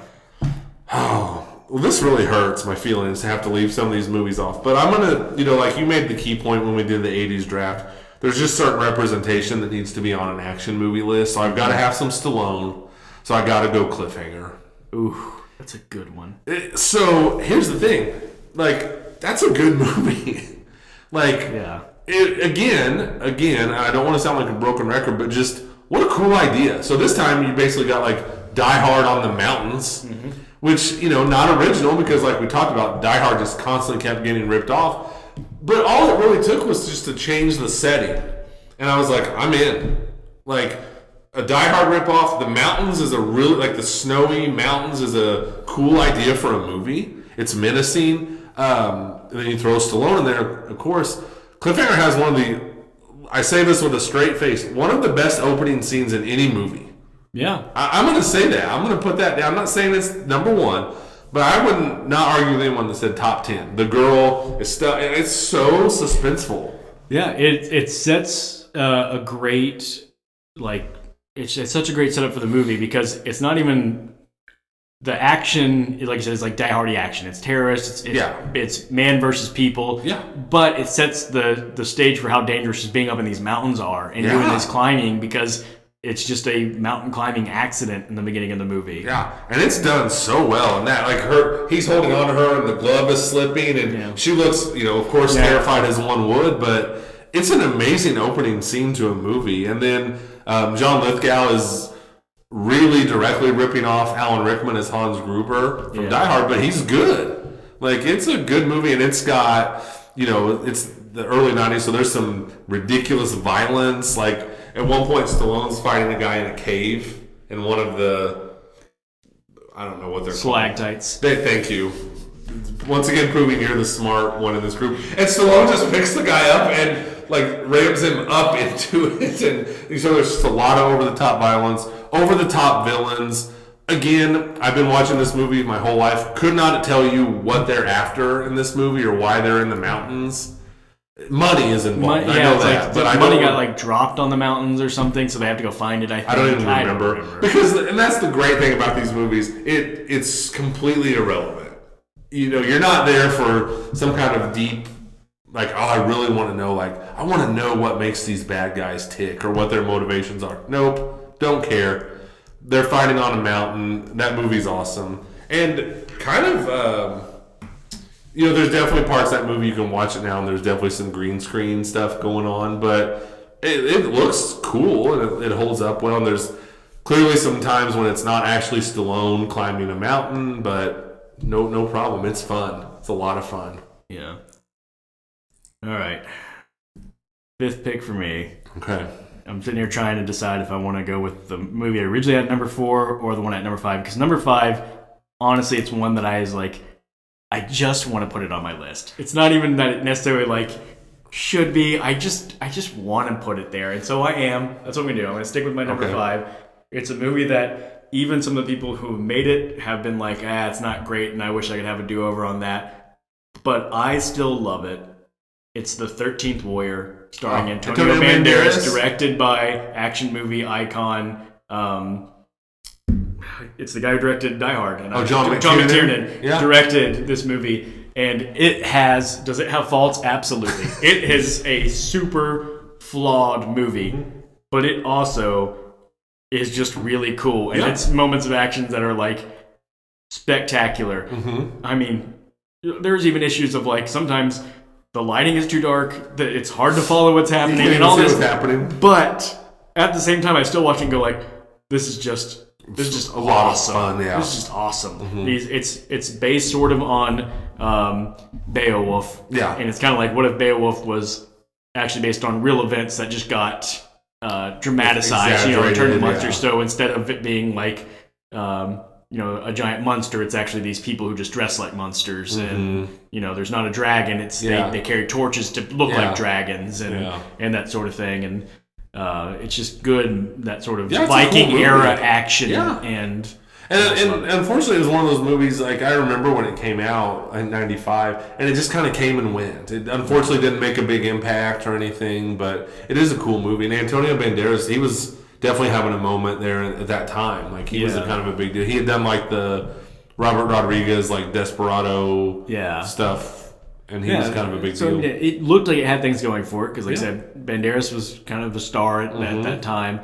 Oh, well, this really hurts my feelings to have to leave some of these movies off. But I'm going to, you made the key point when we did the 80s draft. There's just certain representation that needs to be on an action movie list. So I've got to have some Stallone. So I got to go Cliffhanger. Ooh, that's a good one. So here's the thing. That's a good movie. Yeah. Again, I don't want to sound like a broken record, but just what a cool idea. So this time you basically got Die Hard on the mountains, which, not original because we talked about, Die Hard just constantly kept getting ripped off. But all it really took was just to change the setting. And I was like, I'm in. A Die Hard ripoff, the mountains is a really, the snowy mountains is a cool idea for a movie. It's menacing. And then you throw Stallone in there, of course. Cliffhanger has one of the, I say this with a straight face, one of the best opening scenes in any movie. Yeah. I'm going to say that. I'm going to put that down. I'm not saying it's number one, but I would not argue with anyone that said top 10. The girl is still, it's so suspenseful. Yeah, it sets a great, it's such a great setup for the movie because it's not even... The action, like you said, is Die Hard action. It's terrorists. It's man versus people. Yeah. But it sets the stage for how dangerous just being up in these mountains are and doing this climbing because it's just a mountain climbing accident in the beginning of the movie. Yeah, and it's done so well. And that, he's holding on to her, and the glove is slipping, and she looks, of course, terrified as one would. But it's an amazing opening scene to a movie. And then John Lithgow is really directly ripping off Alan Rickman as Hans Gruber from Die Hard, but he's good. It's a good movie, and it's got, it's the early 90s, so there's some ridiculous violence. At one point, Stallone's fighting a guy in a cave in one of the, I don't know what they're stalactites. Thank you. Once again, proving you're the smart one in this group. And Stallone just picks the guy up and rams him up into it, and so there's just a lot of over the top violence, over the top villains. Again, I've been watching this movie my whole life. Could not tell you what they're after in this movie or why they're in the mountains. Money is involved. I know that, but money got dropped on the mountains or something, so they have to go find it. I don't even remember. And that's the great thing about these movies. It's completely irrelevant. You're not there for some kind of deep, I really want to know. I want to know what makes these bad guys tick or what their motivations are. Nope, don't care. They're fighting on a mountain. That movie's awesome. And kind of, there's definitely parts of that movie you can watch it now, and there's definitely some green screen stuff going on, but it looks cool, and it holds up well, and there's clearly some times when it's not actually Stallone climbing a mountain, but no problem. It's fun. It's a lot of fun. Yeah. All right. 5th pick for me. Okay. I'm sitting here trying to decide if I want to go with the movie I originally had at number 4 or the one at number 5. Because number 5, honestly, it's one that I just want to put it on my list. It's not even that it necessarily should be. I just want to put it there, and so I am. That's what I'm gonna do. I'm gonna stick with my number 5. It's a movie that even some of the people who made it have been like, it's not great, and I wish I could have a do-over on that. But I still love it. It's The 13th Warrior, starring Antonio Banderas, directed by action movie icon. It's the guy who directed Die Hard. And John McTiernan directed this movie. And does it have faults? Absolutely. It is a super flawed movie, but it also is just really cool. And it's moments of actions that are spectacular. Mm-hmm. I mean, there's even issues of sometimes the lighting is too dark, that it's hard to follow what's happening, and all this. But at the same time, I still watch and go this is just a lot of fun. Yeah, this is just awesome. Mm-hmm. It's based sort of on Beowulf. Yeah, and it's kind of what if Beowulf was actually based on real events that just got dramatized, and turned into monsters. So instead of it being a giant monster, it's actually these people who just dress like monsters, and there's not a dragon. It's they carry torches to look like dragons, and that sort of thing, and it's just good, that sort of Viking era action, and unfortunately it was one of those movies I remember when it came out in '95, and it just kind of came and went. It unfortunately didn't make a big impact or anything, but it is a cool movie. And Antonio Banderas, he was definitely having a moment there at that time. He was a kind of a big deal. He had done the Robert Rodriguez Desperado stuff, and he was kind of a big deal. It looked like it had things going for it because, I said, Banderas was kind of a star at that time.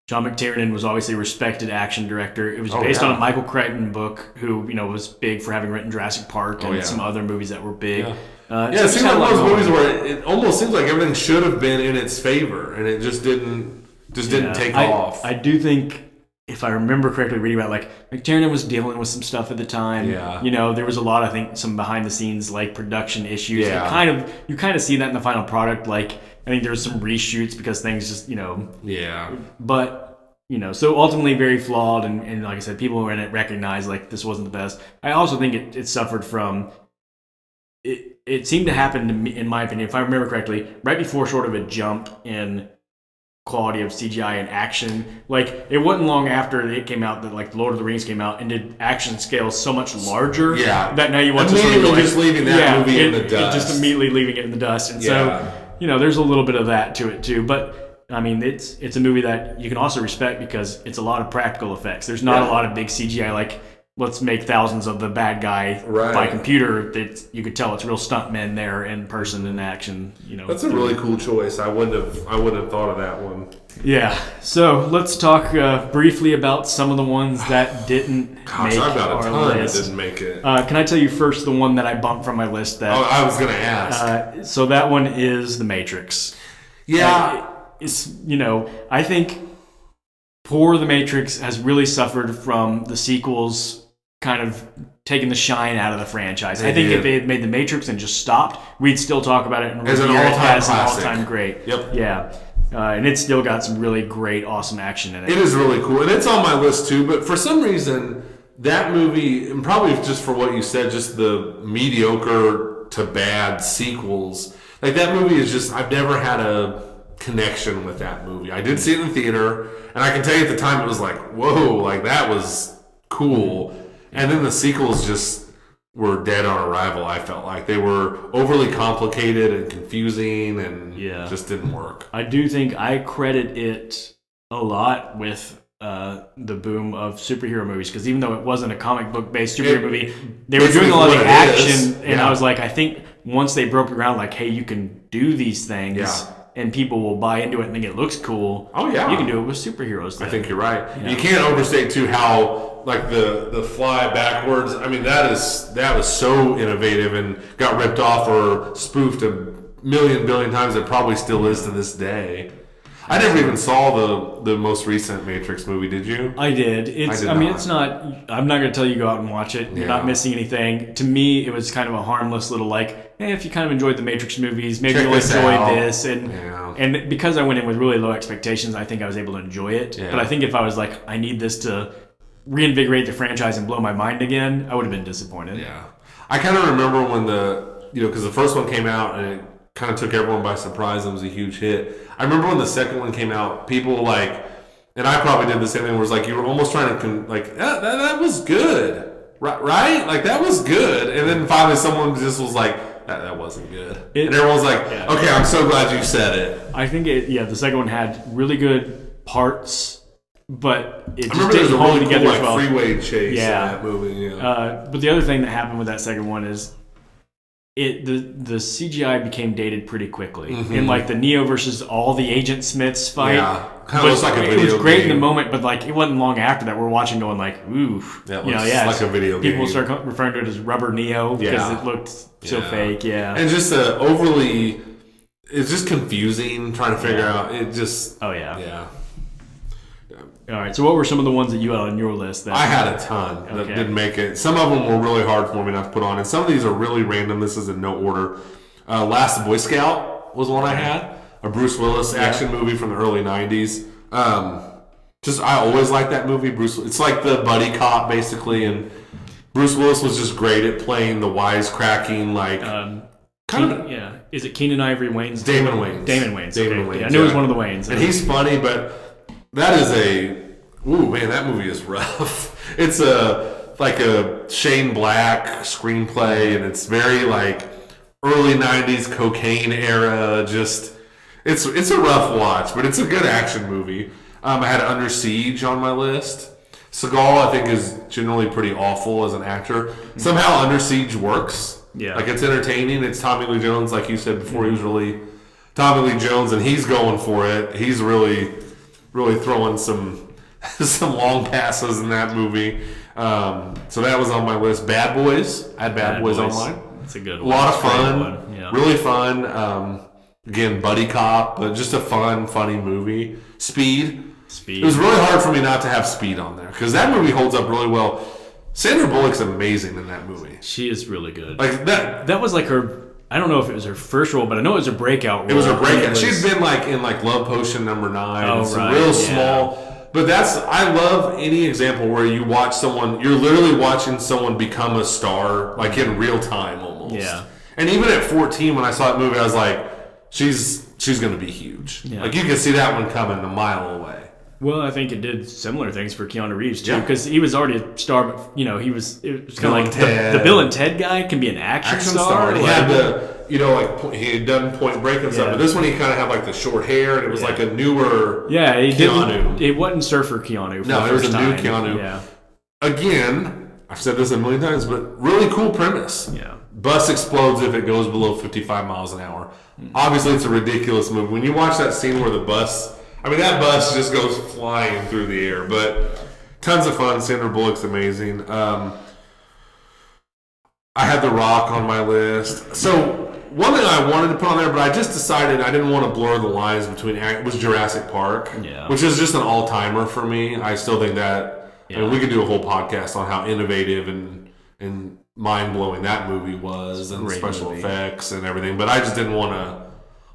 John McTiernan was obviously a respected action director. It was based on a Michael Crichton book, who was big for having written Jurassic Park and some other movies that were big. It seems like one of those movies where it almost seems like everything should have been in its favor, and it just didn't. Didn't take off. I do think, if I remember correctly, reading about McTiernan was dealing with some stuff at the time. Yeah. There was a lot, I think, some behind the scenes production issues. Yeah. You kind of see that in the final product. I think there was some reshoots because things just Yeah. But so ultimately very flawed, and like I said, people who are in it recognize this wasn't the best. I also think it suffered from. It seemed to happen to me, in my opinion, if I remember correctly, right before sort of a jump in quality of CGI and action. It wasn't long after it came out that Lord of the Rings came out and did action scales so much larger that now you want to sort of just leaving that movie in the dust. Just immediately leaving it in the dust. And so, there's a little bit of that to it too. But I mean, it's a movie that you can also respect because it's a lot of practical effects. There's not a lot of big CGI let's make thousands of the bad guy by computer. That you could tell it's real stuntmen there in person in action. That's a really cool choice. I wouldn't have thought of that one. Yeah. So let's talk briefly about some of the ones that didn't make our list. I've got a ton that didn't make it. Can I tell you first the one that I bumped from my list? That I was going to ask. So that one is The Matrix. Yeah. It's I think poor The Matrix has really suffered from the sequels kind of taking the shine out of the franchise. I think if they had made The Matrix and just stopped, we'd still talk about it and as an all-time great. Yep. Yeah. And it's still got some really great, awesome action in it. It is really cool. And it's on my list too, but for some reason, that movie, and probably just for what you said, just the mediocre to bad sequels, like that movie is just, I've never had a connection with that movie. I did see it in the theater, and I can tell you at the time it was like, whoa, like that was cool. And then the sequels just were dead on arrival. I felt like they were overly complicated and confusing, and just didn't work. I do think I credit it a lot with the boom of superhero movies, because even though it wasn't a comic book based superhero movie, they were doing a lot of the action, and I was like, I think once they broke ground, like, hey, you can do these things. And people will buy into it and think it looks cool. Oh yeah, you can do it with superheroes. Then. I think you're right. Yeah. You can't overstate too how like the fly backwards. I mean that was so innovative and got ripped off or spoofed a billion times. It probably still is to this day. I never even saw the most recent Matrix movie. Did you? I did. It's not. I'm not going to tell you to go out and watch it. You're not missing anything. To me, it was kind of a harmless little like, hey, if you kind of enjoyed the Matrix movies, maybe you'll enjoy this. And because I went in with really low expectations, I think I was able to enjoy it. Yeah. But I think if I was like, I need this to reinvigorate the franchise and blow my mind again, I would have been disappointed. Yeah. I kind of remember when because the first one came out and it kind of took everyone by surprise. It was a huge hit. I remember when the second one came out, people like, and I probably did the same thing, where it was like, you were almost trying to, that was good, right? Like, that was good. And then finally someone just was like, that wasn't good. And everyone's like, okay, I'm so glad you said it. I think the second one had really good parts, but it just didn't hold together as well. Freeway chase in that movie. But the other thing that happened with that second one is, the CGI became dated pretty quickly. In like the Neo versus all the Agent Smiths fight. Yeah, kind of looks like a video game. It was great in the moment, but like it wasn't long after that we're watching going like, ooh. That looks like a video game. People start referring to it as Rubber Neo because it looked so fake, And just it's just confusing trying to figure out, it just... Oh, yeah. All right, so what were some of the ones that you had on your list? I had a ton that didn't make it. Some of them were really hard for me not to put on, and some of these are really random. This is in no order. Last Boy Scout was one I had, a Bruce Willis action movie from the early 90s. I always liked that movie. It's like the buddy cop, basically, and Bruce Willis was just great at playing the wisecracking, like... Is it Keenan Ivory Wayans? Damon Wayans. Wayans. I knew it was one of the Wayans. And he's funny, but... That is that movie is rough. It's like a Shane Black screenplay, and it's very like early 90s cocaine era. Just it's a rough watch, but it's a good action movie. I had Under Siege on my list. Seagal, I think, is generally pretty awful as an actor. Somehow Under Siege works. Yeah. Like, it's entertaining. It's Tommy Lee Jones, like you said before. He was really Tommy Lee Jones, and he's going for it. He's really throwing some long passes in that movie. So that was on my list. Bad Boys. I had Bad Boys on mine. It's a good one. A lot of fun. Yeah. Really fun. Again, buddy cop, but just a funny movie. Speed. It was really hard for me not to have Speed on there, because that movie holds up really well. Sandra Bullock's amazing in that movie. She is really good. Like that was like her... I don't know if it was her first role, but I know it was her breakout role. It was her breakout. She's been in Love Potion #9. Oh, it's right. Real small. But I love any example where you watch someone, you're literally watching someone become a star, like in real time almost. Yeah. And even at 14, when I saw that movie, I was like, she's going to be huge. Yeah. Like, you can see that one coming a mile away. Well, I think it did similar things for Keanu Reeves too, because he was already a star, but it was kind of like the Bill and Ted guy can be an action star. He had he had done Point Break and stuff, but this one he kind of had like the short hair, and it was like a newer Keanu. It wasn't Surfer Keanu. No, it was a new Keanu. Yeah. Again, I've said this a million times, but really cool premise. Yeah. Bus explodes if it goes below 55 miles an hour. Obviously, it's a ridiculous movie. When you watch that scene where that bus just goes flying through the air, but tons of fun. Sandra Bullock's amazing. I had The Rock on my list. So one thing I wanted to put on there, but I just decided I didn't want to blur the lines between was Jurassic Park, which is just an all-timer for me. I still think that we could do a whole podcast on how innovative and mind-blowing that movie was, and special effects and everything. But I just didn't want to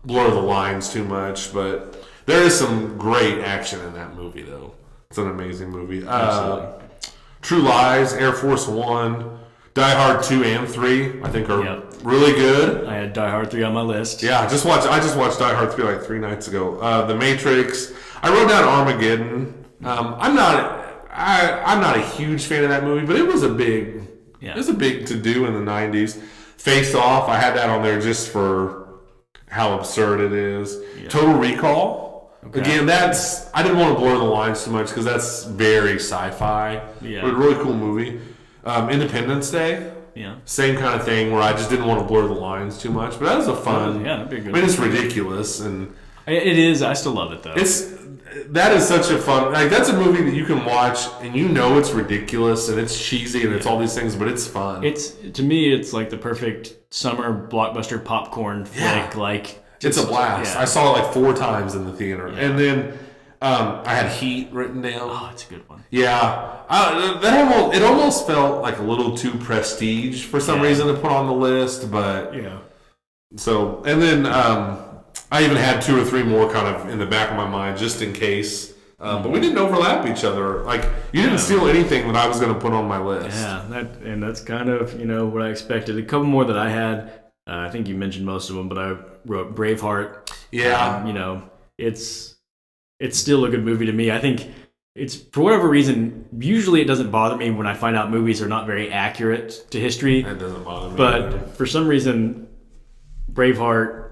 blur the lines too much, but... There is some great action in that movie, though. It's an amazing movie. True Lies, Air Force One, Die Hard 2 and 3, I think are really good. I had Die Hard 3 on my list. Yeah, I just watched Die Hard 3 like 3 nights ago. The Matrix. I wrote down Armageddon. I'm not a huge fan of that movie, but it was a big to do in the 90s. Face Off, I had that on there just for how absurd it is. Yeah. Total Recall. Okay. Again, I didn't want to blur the lines too much because that's very sci-fi. Yeah. But a really cool movie. Independence Day. Yeah. Same kind of thing where I just didn't want to blur the lines too much. But that was a fun. Yeah, that'd be good. I mean, it's ridiculous and it is. I still love it though. That is such a fun. Like that's a movie that you can watch and you know it's ridiculous and it's cheesy and it's all these things, but it's fun. To me, it's like the perfect summer blockbuster popcorn flick. Like it's a blast. Yeah. I saw it like 4 times in the theater, and then I had Heat written down. Oh, it's a good one. Yeah, it almost felt like a little too prestige for some reason to put on the list, but So and then I even had 2 or 3 more kind of in the back of my mind just in case. But we didn't overlap each other. Like you didn't steal anything that I was going to put on my list. Yeah, that's kind of what I expected. A couple more that I had. I think you mentioned most of them, but I wrote Braveheart. Yeah, it's still a good movie to me. I think it's for whatever reason. Usually, it doesn't bother me when I find out movies are not very accurate to history. That doesn't bother me. But for some reason, Braveheart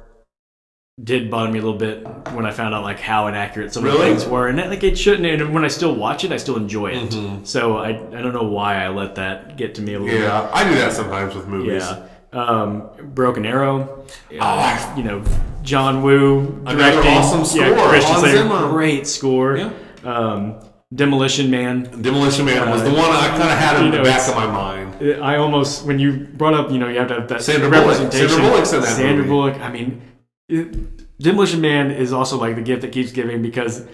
did bother me a little bit when I found out like how inaccurate some of the things were, and like it shouldn't. And when I still watch it, I still enjoy it. Mm-hmm. So I don't know why I let that get to me a little bit. Yeah, I do that sometimes with movies. Yeah, Broken Arrow. John Woo directing. Another awesome score. Christian Slater, great score. Yeah. Demolition Man. Demolition Man was the one I kind of had in the back of my mind. I almost when you brought up, you have to have that Sandra representation. Sandra Bullock's in that Sandra movie. Bullock. I mean. Demolition Man is also like the gift that keeps giving because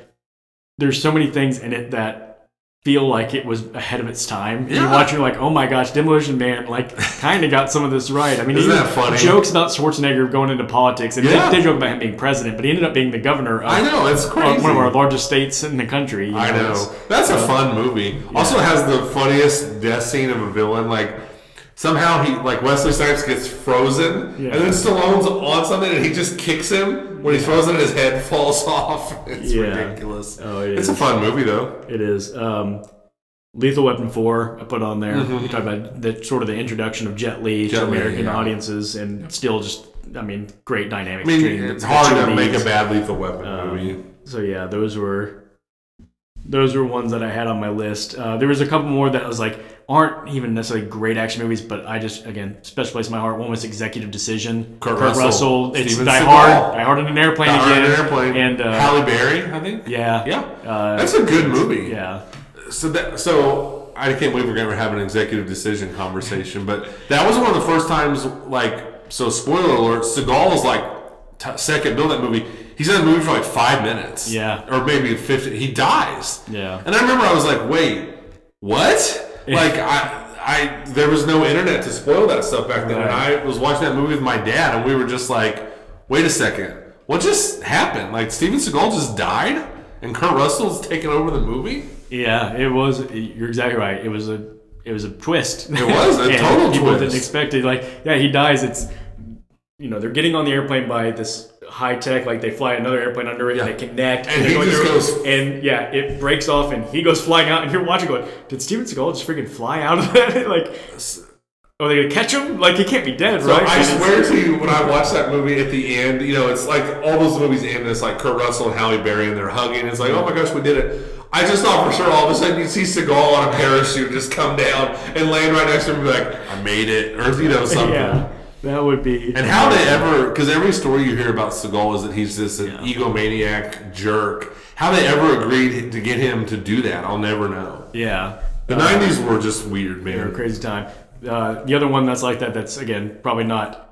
there's so many things in it that feel like it was ahead of its time. Yeah. You watch, you're like, oh my gosh, Demolition Man like kind of got some of this right. I mean, isn't that funny? Jokes about Schwarzenegger going into politics, and they joke about him being president, but he ended up being the governor of I know, it's crazy. One of our largest states in the country. I know. That's a fun movie. Yeah. Also has the funniest death scene of a villain, like somehow he, like Wesley Snipes gets frozen, and then Stallone's on something, and he just kicks him when he's frozen, and his head falls off. It's ridiculous. Oh, it's a fun movie, though. It is. Lethal Weapon 4, I put on there. Mm-hmm. We talked about the introduction of Jet Li to American audiences, and still just, great dynamics. It's hard to make a bad Lethal Weapon movie. So yeah, those were ones that I had on my list. There was a couple more that was like aren't even necessarily great action movies, but I just, again, special place in my heart. One was Executive Decision. Kurt Russell. It's Die Hard. Die Hard in an Airplane again. And Halle Berry, I think. Yeah. That's a good movie. Yeah. So I can't believe we're going to have an Executive Decision conversation, but that was one of the first times, so spoiler alert, Seagal is like second bill that movie. He's in the movie for like 5 minutes. Yeah. Or maybe 15. He dies. Yeah. And I remember I was like, wait, what? Like, there was no internet to spoil that stuff back then. Right. And I was watching that movie with my dad, and we were just like, wait a second. What just happened? Like, Steven Seagal just died? And Kurt Russell's taking over the movie? Yeah, it was. You're exactly right. It was a twist. It was a total people twist. Didn't expect it. Like, yeah, he dies. It's, they're getting on the airplane by this high tech, like they fly another airplane under it, and they connect, and he just goes, and it breaks off, and he goes flying out, and you're watching, going, did Steven Seagal just freaking fly out of that? Like, are they gonna catch him? Like, he can't be dead, so right? I swear to you, when I watched that movie at the end, it's like all those movies end, and it's like Kurt Russell and Halle Berry, and they're hugging, and it's like, oh my gosh, we did it. I just thought for sure all of a sudden you'd see Seagal on a parachute just come down and land right next to him and be like, I made it, or something. Yeah. That would be. And how they ever, because every story you hear about Seagal is that he's just an egomaniac jerk. How they ever agreed to get him to do that, I'll never know. Yeah. The 90s were just weird, man. They were a crazy time. The other one that's like that's, again, probably not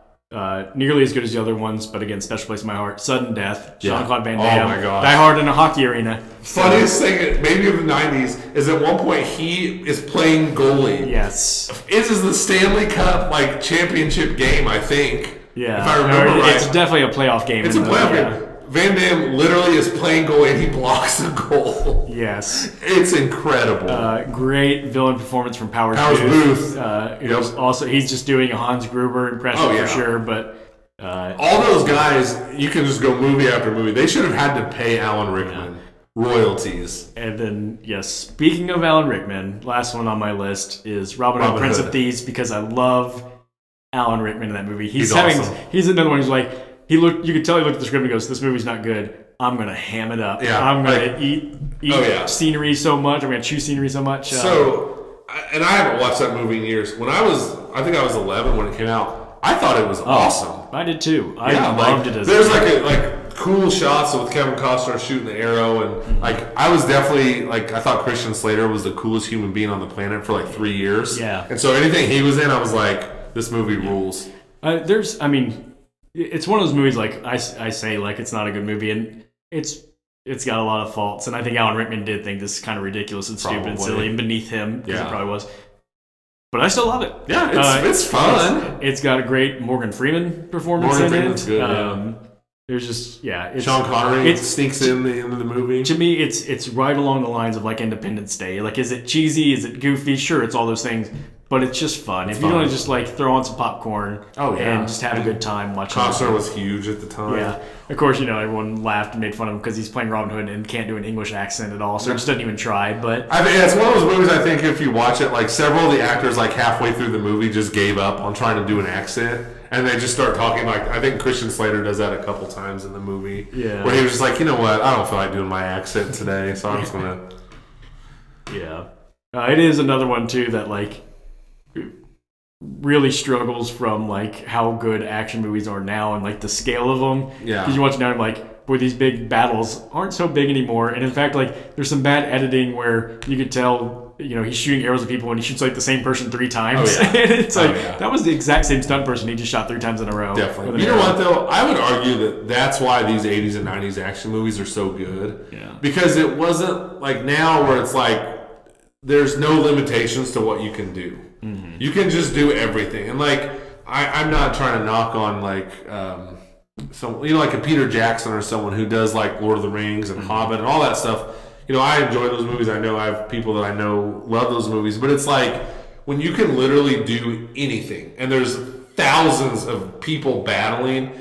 nearly as good as the other ones, but again, special place in my heart. Sudden Death, Jean-Claude Van Damme. Oh my gosh. Die Hard in a hockey arena. Funniest thing, maybe of the 90s, is at one point he is playing goalie. Yes. This is the Stanley Cup championship game, I think. Yeah. If I remember right. It's definitely a playoff game. It's a playoff game. Van Damme literally is playing goal and he blocks a goal. Yes. It's incredible. Great villain performance from Powers Booth. Also, he's just doing a Hans Gruber impression for sure, but... all those guys, you can just go movie after movie. They should have had to pay Alan Rickman royalties. And then, yes, speaking of Alan Rickman, last one on my list is Robin Hood, Prince of Thieves, because I love Alan Rickman in that movie. He's awesome. He's another one who's like, you could tell he looked at the script and goes, this movie's not good. I'm going to ham it up. Yeah, I'm going to eat scenery so much. I'm going to chew scenery so much. And I haven't watched that movie in years. I think I was 11 when it came out. I thought it was awesome. I did too. I loved it. There's cool shots with Kevin Costner shooting the arrow, and I was definitely I thought Christian Slater was the coolest human being on the planet for 3 years. Yeah. And so anything he was in, I was like, this movie rules. It's one of those movies I say it's not a good movie, and it's got a lot of faults, and I think Alan Rickman did think this is kind of ridiculous and stupid and silly and beneath him, because it probably was. But I still love it. Yeah, it's fun. It's got a great Morgan Freeman performance in it. Good, there's just Sean Connery sneaks in the end of the movie. To me, it's right along the lines of Independence Day. Is it cheesy? Is it goofy? Sure, it's all those things. But it's just fun. If you want to just throw on some popcorn and just have a good time watching it. Costner was huge at the time. Yeah. Of course, everyone laughed and made fun of him because he's playing Robin Hood and can't do an English accent at all, so he just doesn't even try. But I mean, it's one of those movies, I think, if you watch it, several of the actors, halfway through the movie just gave up on trying to do an accent, and they just start talking I think Christian Slater does that a couple times in the movie. Yeah. Where he was just you know what, I don't feel like doing my accent today, so I'm just going to... Yeah. It is another one, too, that, really struggles from how good action movies are now and the scale of them. Yeah. Because you watch it now and boy, these big battles aren't so big anymore. And in fact, there's some bad editing where you could tell, he's shooting arrows at people and he shoots the same person 3 times. Oh, yeah. And it's that was the exact same stunt person he just shot 3 times in a row. Definitely. You know what though? I would argue that that's why these 80s and 90s action movies are so good. Yeah. Because it wasn't now where it's there's no limitations to what you can do. Mm-hmm. You can just do everything. And I'm not trying to knock on a Peter Jackson or someone who does Lord of the Rings and Hobbit and all that stuff. I enjoy those movies. I know I have people that I know love those movies, but it's when you can literally do anything and there's thousands of people battling,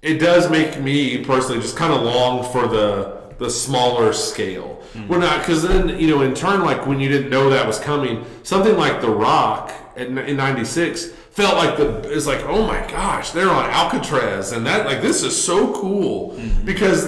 it does make me personally just kind of long for the smaller scale. We're not, because then, in turn, when you didn't know that was coming, something like The Rock in 96 felt it's oh my gosh, they're on Alcatraz, and that, this is so cool, because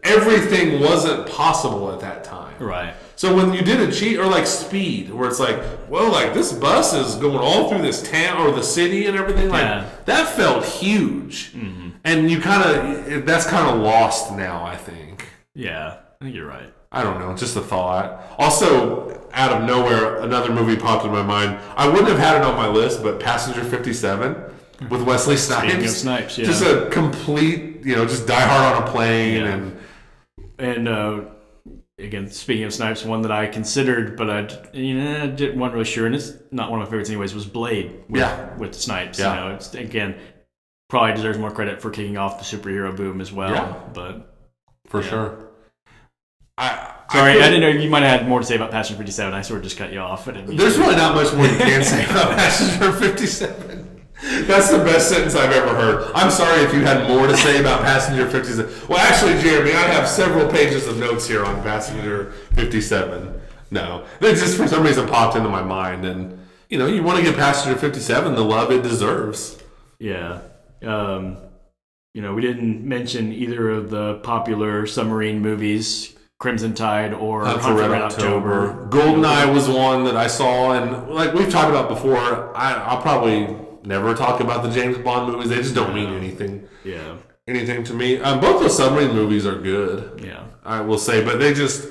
everything wasn't possible at that time. Right. So when you did a cheat, or Speed, where it's this bus is going all through this town, or the city and everything, that felt huge. Mm-hmm. And you that's kind of lost now, I think. Yeah, I think you're right. I don't know, just a thought. Also, out of nowhere, another movie popped in my mind. I wouldn't have had it on my list, but Passenger 57 with Wesley Snipes. Speaking of Snipes, yeah. Just a complete, just Die Hard on a plane. And again, speaking of Snipes, one that I considered, but I wasn't really sure, and it's not one of my favorites anyways, was Blade with Snipes. Yeah. It's, again, probably deserves more credit for kicking off the superhero boom as well. Yeah. But for sure. Sorry, I didn't know you might have had more to say about Passenger 57. I sort of just cut you off. There's really not much more you can say about Passenger 57. That's the best sentence I've ever heard. I'm sorry if you had more to say about Passenger 57. Well, actually, Jeremy, I have several pages of notes here on Passenger 57. No, they just for some reason popped into my mind, and you want to give Passenger 57 the love it deserves. Yeah. We didn't mention either of the popular submarine movies, Crimson Tide or Hunt for Red October. GoldenEye was one that I saw, and we've talked about before, I'll probably never talk about the James Bond movies. They just don't mean anything. Yeah. Anything to me. Both the submarine movies are good. Yeah. I will say, but they just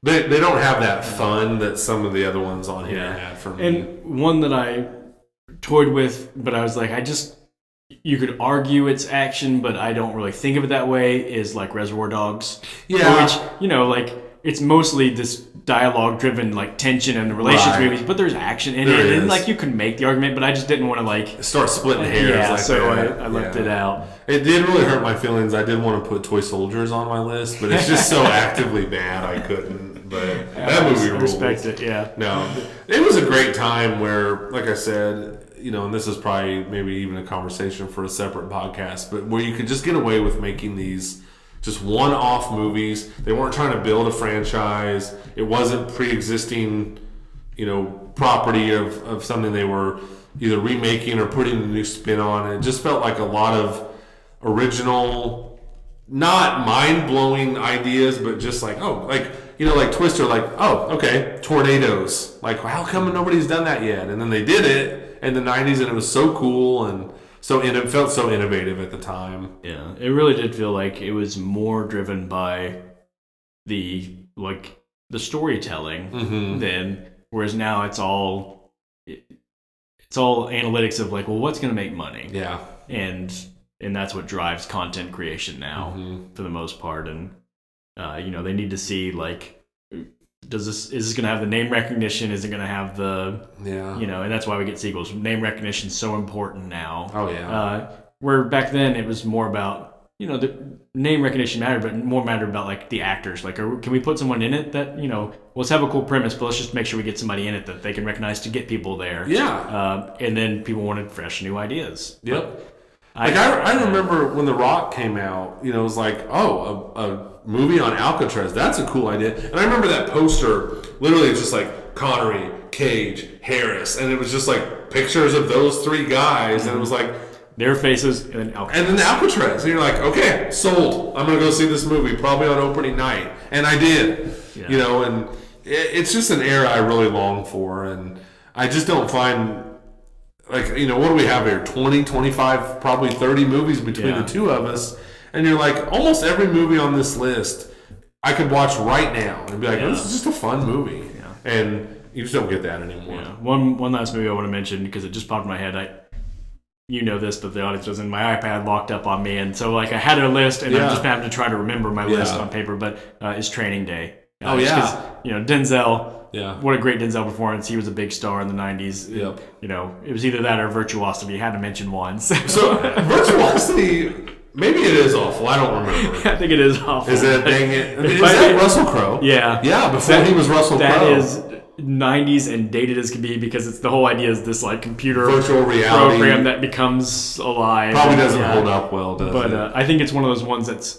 they don't have that fun that some of the other ones on here had for me. And one that I toyed with, but I was you could argue it's action, but I don't really think of it that way, is Reservoir Dogs. Yeah. Which, it's mostly this dialogue-driven like tension and the relations movies, but there's action in it, and like you can make the argument, but I just didn't want to like start splitting hairs. Yeah, like so that. I left it out. It did really hurt my feelings. I did want to put Toy Soldiers on my list, but it's just so actively bad I couldn't. But that movie rules. I respect it. Yeah. No, it was a great time where, like I said, and this is probably maybe even a conversation for a separate podcast, but where you could just get away with making these just one-off movies. They weren't trying to build a franchise. It wasn't pre-existing, property of something they were either remaking or putting a new spin on. It just felt like a lot of original, not mind-blowing ideas, but just like, like Twister, like, oh, okay, tornadoes. Like, how come nobody's done that yet? And then they did it in the 90s, and it was so cool, and it felt so innovative at the time. Yeah, it really did feel like it was more driven by the storytelling than, whereas now it's all analytics of like, well, what's going to make money? Yeah, and that's what drives content creation now for the most part. And they need to see like, is this going to have the name recognition? Is it going to have the and that's why we get sequels. Name recognition is so important now. Oh yeah. Where back then it was more about the name recognition mattered, but more mattered about like the actors. Like, can we put someone in it that let's have a cool premise, but let's just make sure we get somebody in it that they can recognize to get people there. Yeah. And then people wanted fresh new ideas. Yep. I remember when The Rock came out, it was like, a movie on Alcatraz. That's a cool idea. And I remember that poster, literally it's just like Connery, Cage, Harris, and it was just like pictures of those three guys, and it was like their faces, and then Alcatraz. And then Alcatraz. And you're like, okay, sold. I'm going to go see this movie, probably on opening night. And I did. Yeah. And it's just an era I really long for, and I just don't find... Like, what do we have here? 20, 25, probably 30 movies between the two of us. And you're like, almost every movie on this list I could watch right now and be like, this is just a fun movie. Yeah. And you just don't get that anymore. Yeah. One last movie I want to mention, because it just popped in my head. This, but the audience doesn't. My iPad locked up on me. And so, like, I had a list, and I'm just having to try to remember my list on paper. But it's Training Day. Denzel... Yeah, what a great Denzel performance. He was a big star in the 90s. Yep. It was either that or Virtuosity. You had to mention one. So Virtuosity, maybe it is awful. I don't remember. I think it is awful. Is it, dang it? Is that Russell Crowe? Yeah. Yeah, before he was Russell Crowe. That is 90s and dated as can be, because it's the whole idea is this like computer virtual reality program that becomes alive. Probably doesn't hold up well, does it? But I think it's one of those ones that's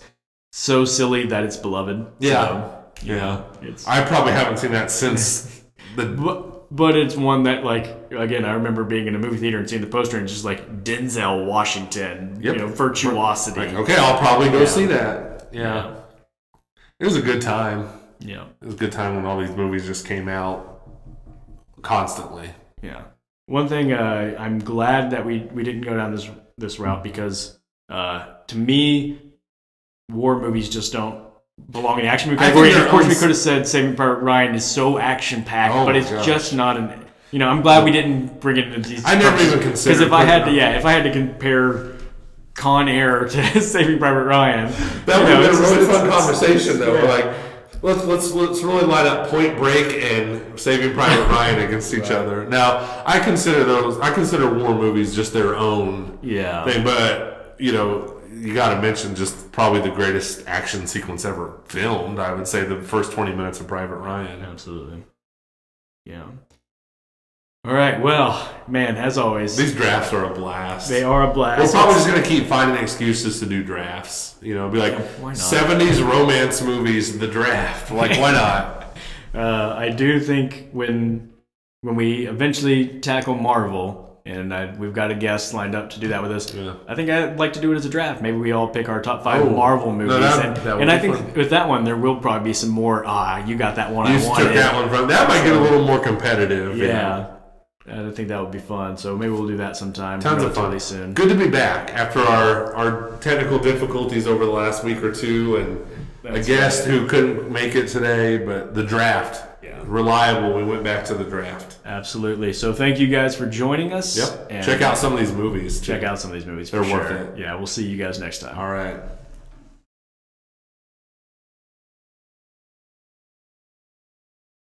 so silly that it's beloved. Yeah. So, I probably haven't seen that since but it's one that, like, again, I remember being in a movie theater and seeing the poster and just like Denzel Washington, Virtuosity. Like, okay, I'll probably go see that. Yeah. It was a good time. Yeah. It was a good time when all these movies just came out constantly. Yeah. One thing, I'm glad that we didn't go down this route, because to me, war movies just don't belong in the action movie category. Of course, we could have said Saving Private Ryan is so action-packed, but it's just not an... I'm glad we didn't bring it into these... I never even considered... Because if I had to compare Con Air to Saving Private Ryan... That would have been a really fun conversation, though. Yeah. We're like, let's really line up Point Break and Saving Private Ryan against each other. Now, I consider war movies just their own thing, but, you got to mention just probably the greatest action sequence ever filmed. I would say the first 20 minutes of Private Ryan. Absolutely. Yeah. All right. Well, man, as always, these drafts are a blast. They are a blast. We're probably just going to keep finding excuses to do drafts. Be like, why not? 70s romance movies, the draft. Like, why not? I do think when we eventually tackle Marvel, and we've got a guest lined up to do that with us. Yeah. I think I'd like to do it as a draft. Maybe we all pick our top 5 Marvel movies. And I think with that one, there will probably be some more, you got that one I wanted. You took that one from... That might get a little more competitive. Yeah. I think that would be fun. So maybe we'll do that sometime. Tons of fun. Soon. Good to be back after our technical difficulties over the last week or two, and a guest who couldn't make it today, but the draft. Reliable. We went back to the draft. Absolutely. So thank you guys for joining us. Yep. And check out some of these movies. Check out some of these movies. They're worth it. Yeah. We'll see you guys next time. All right.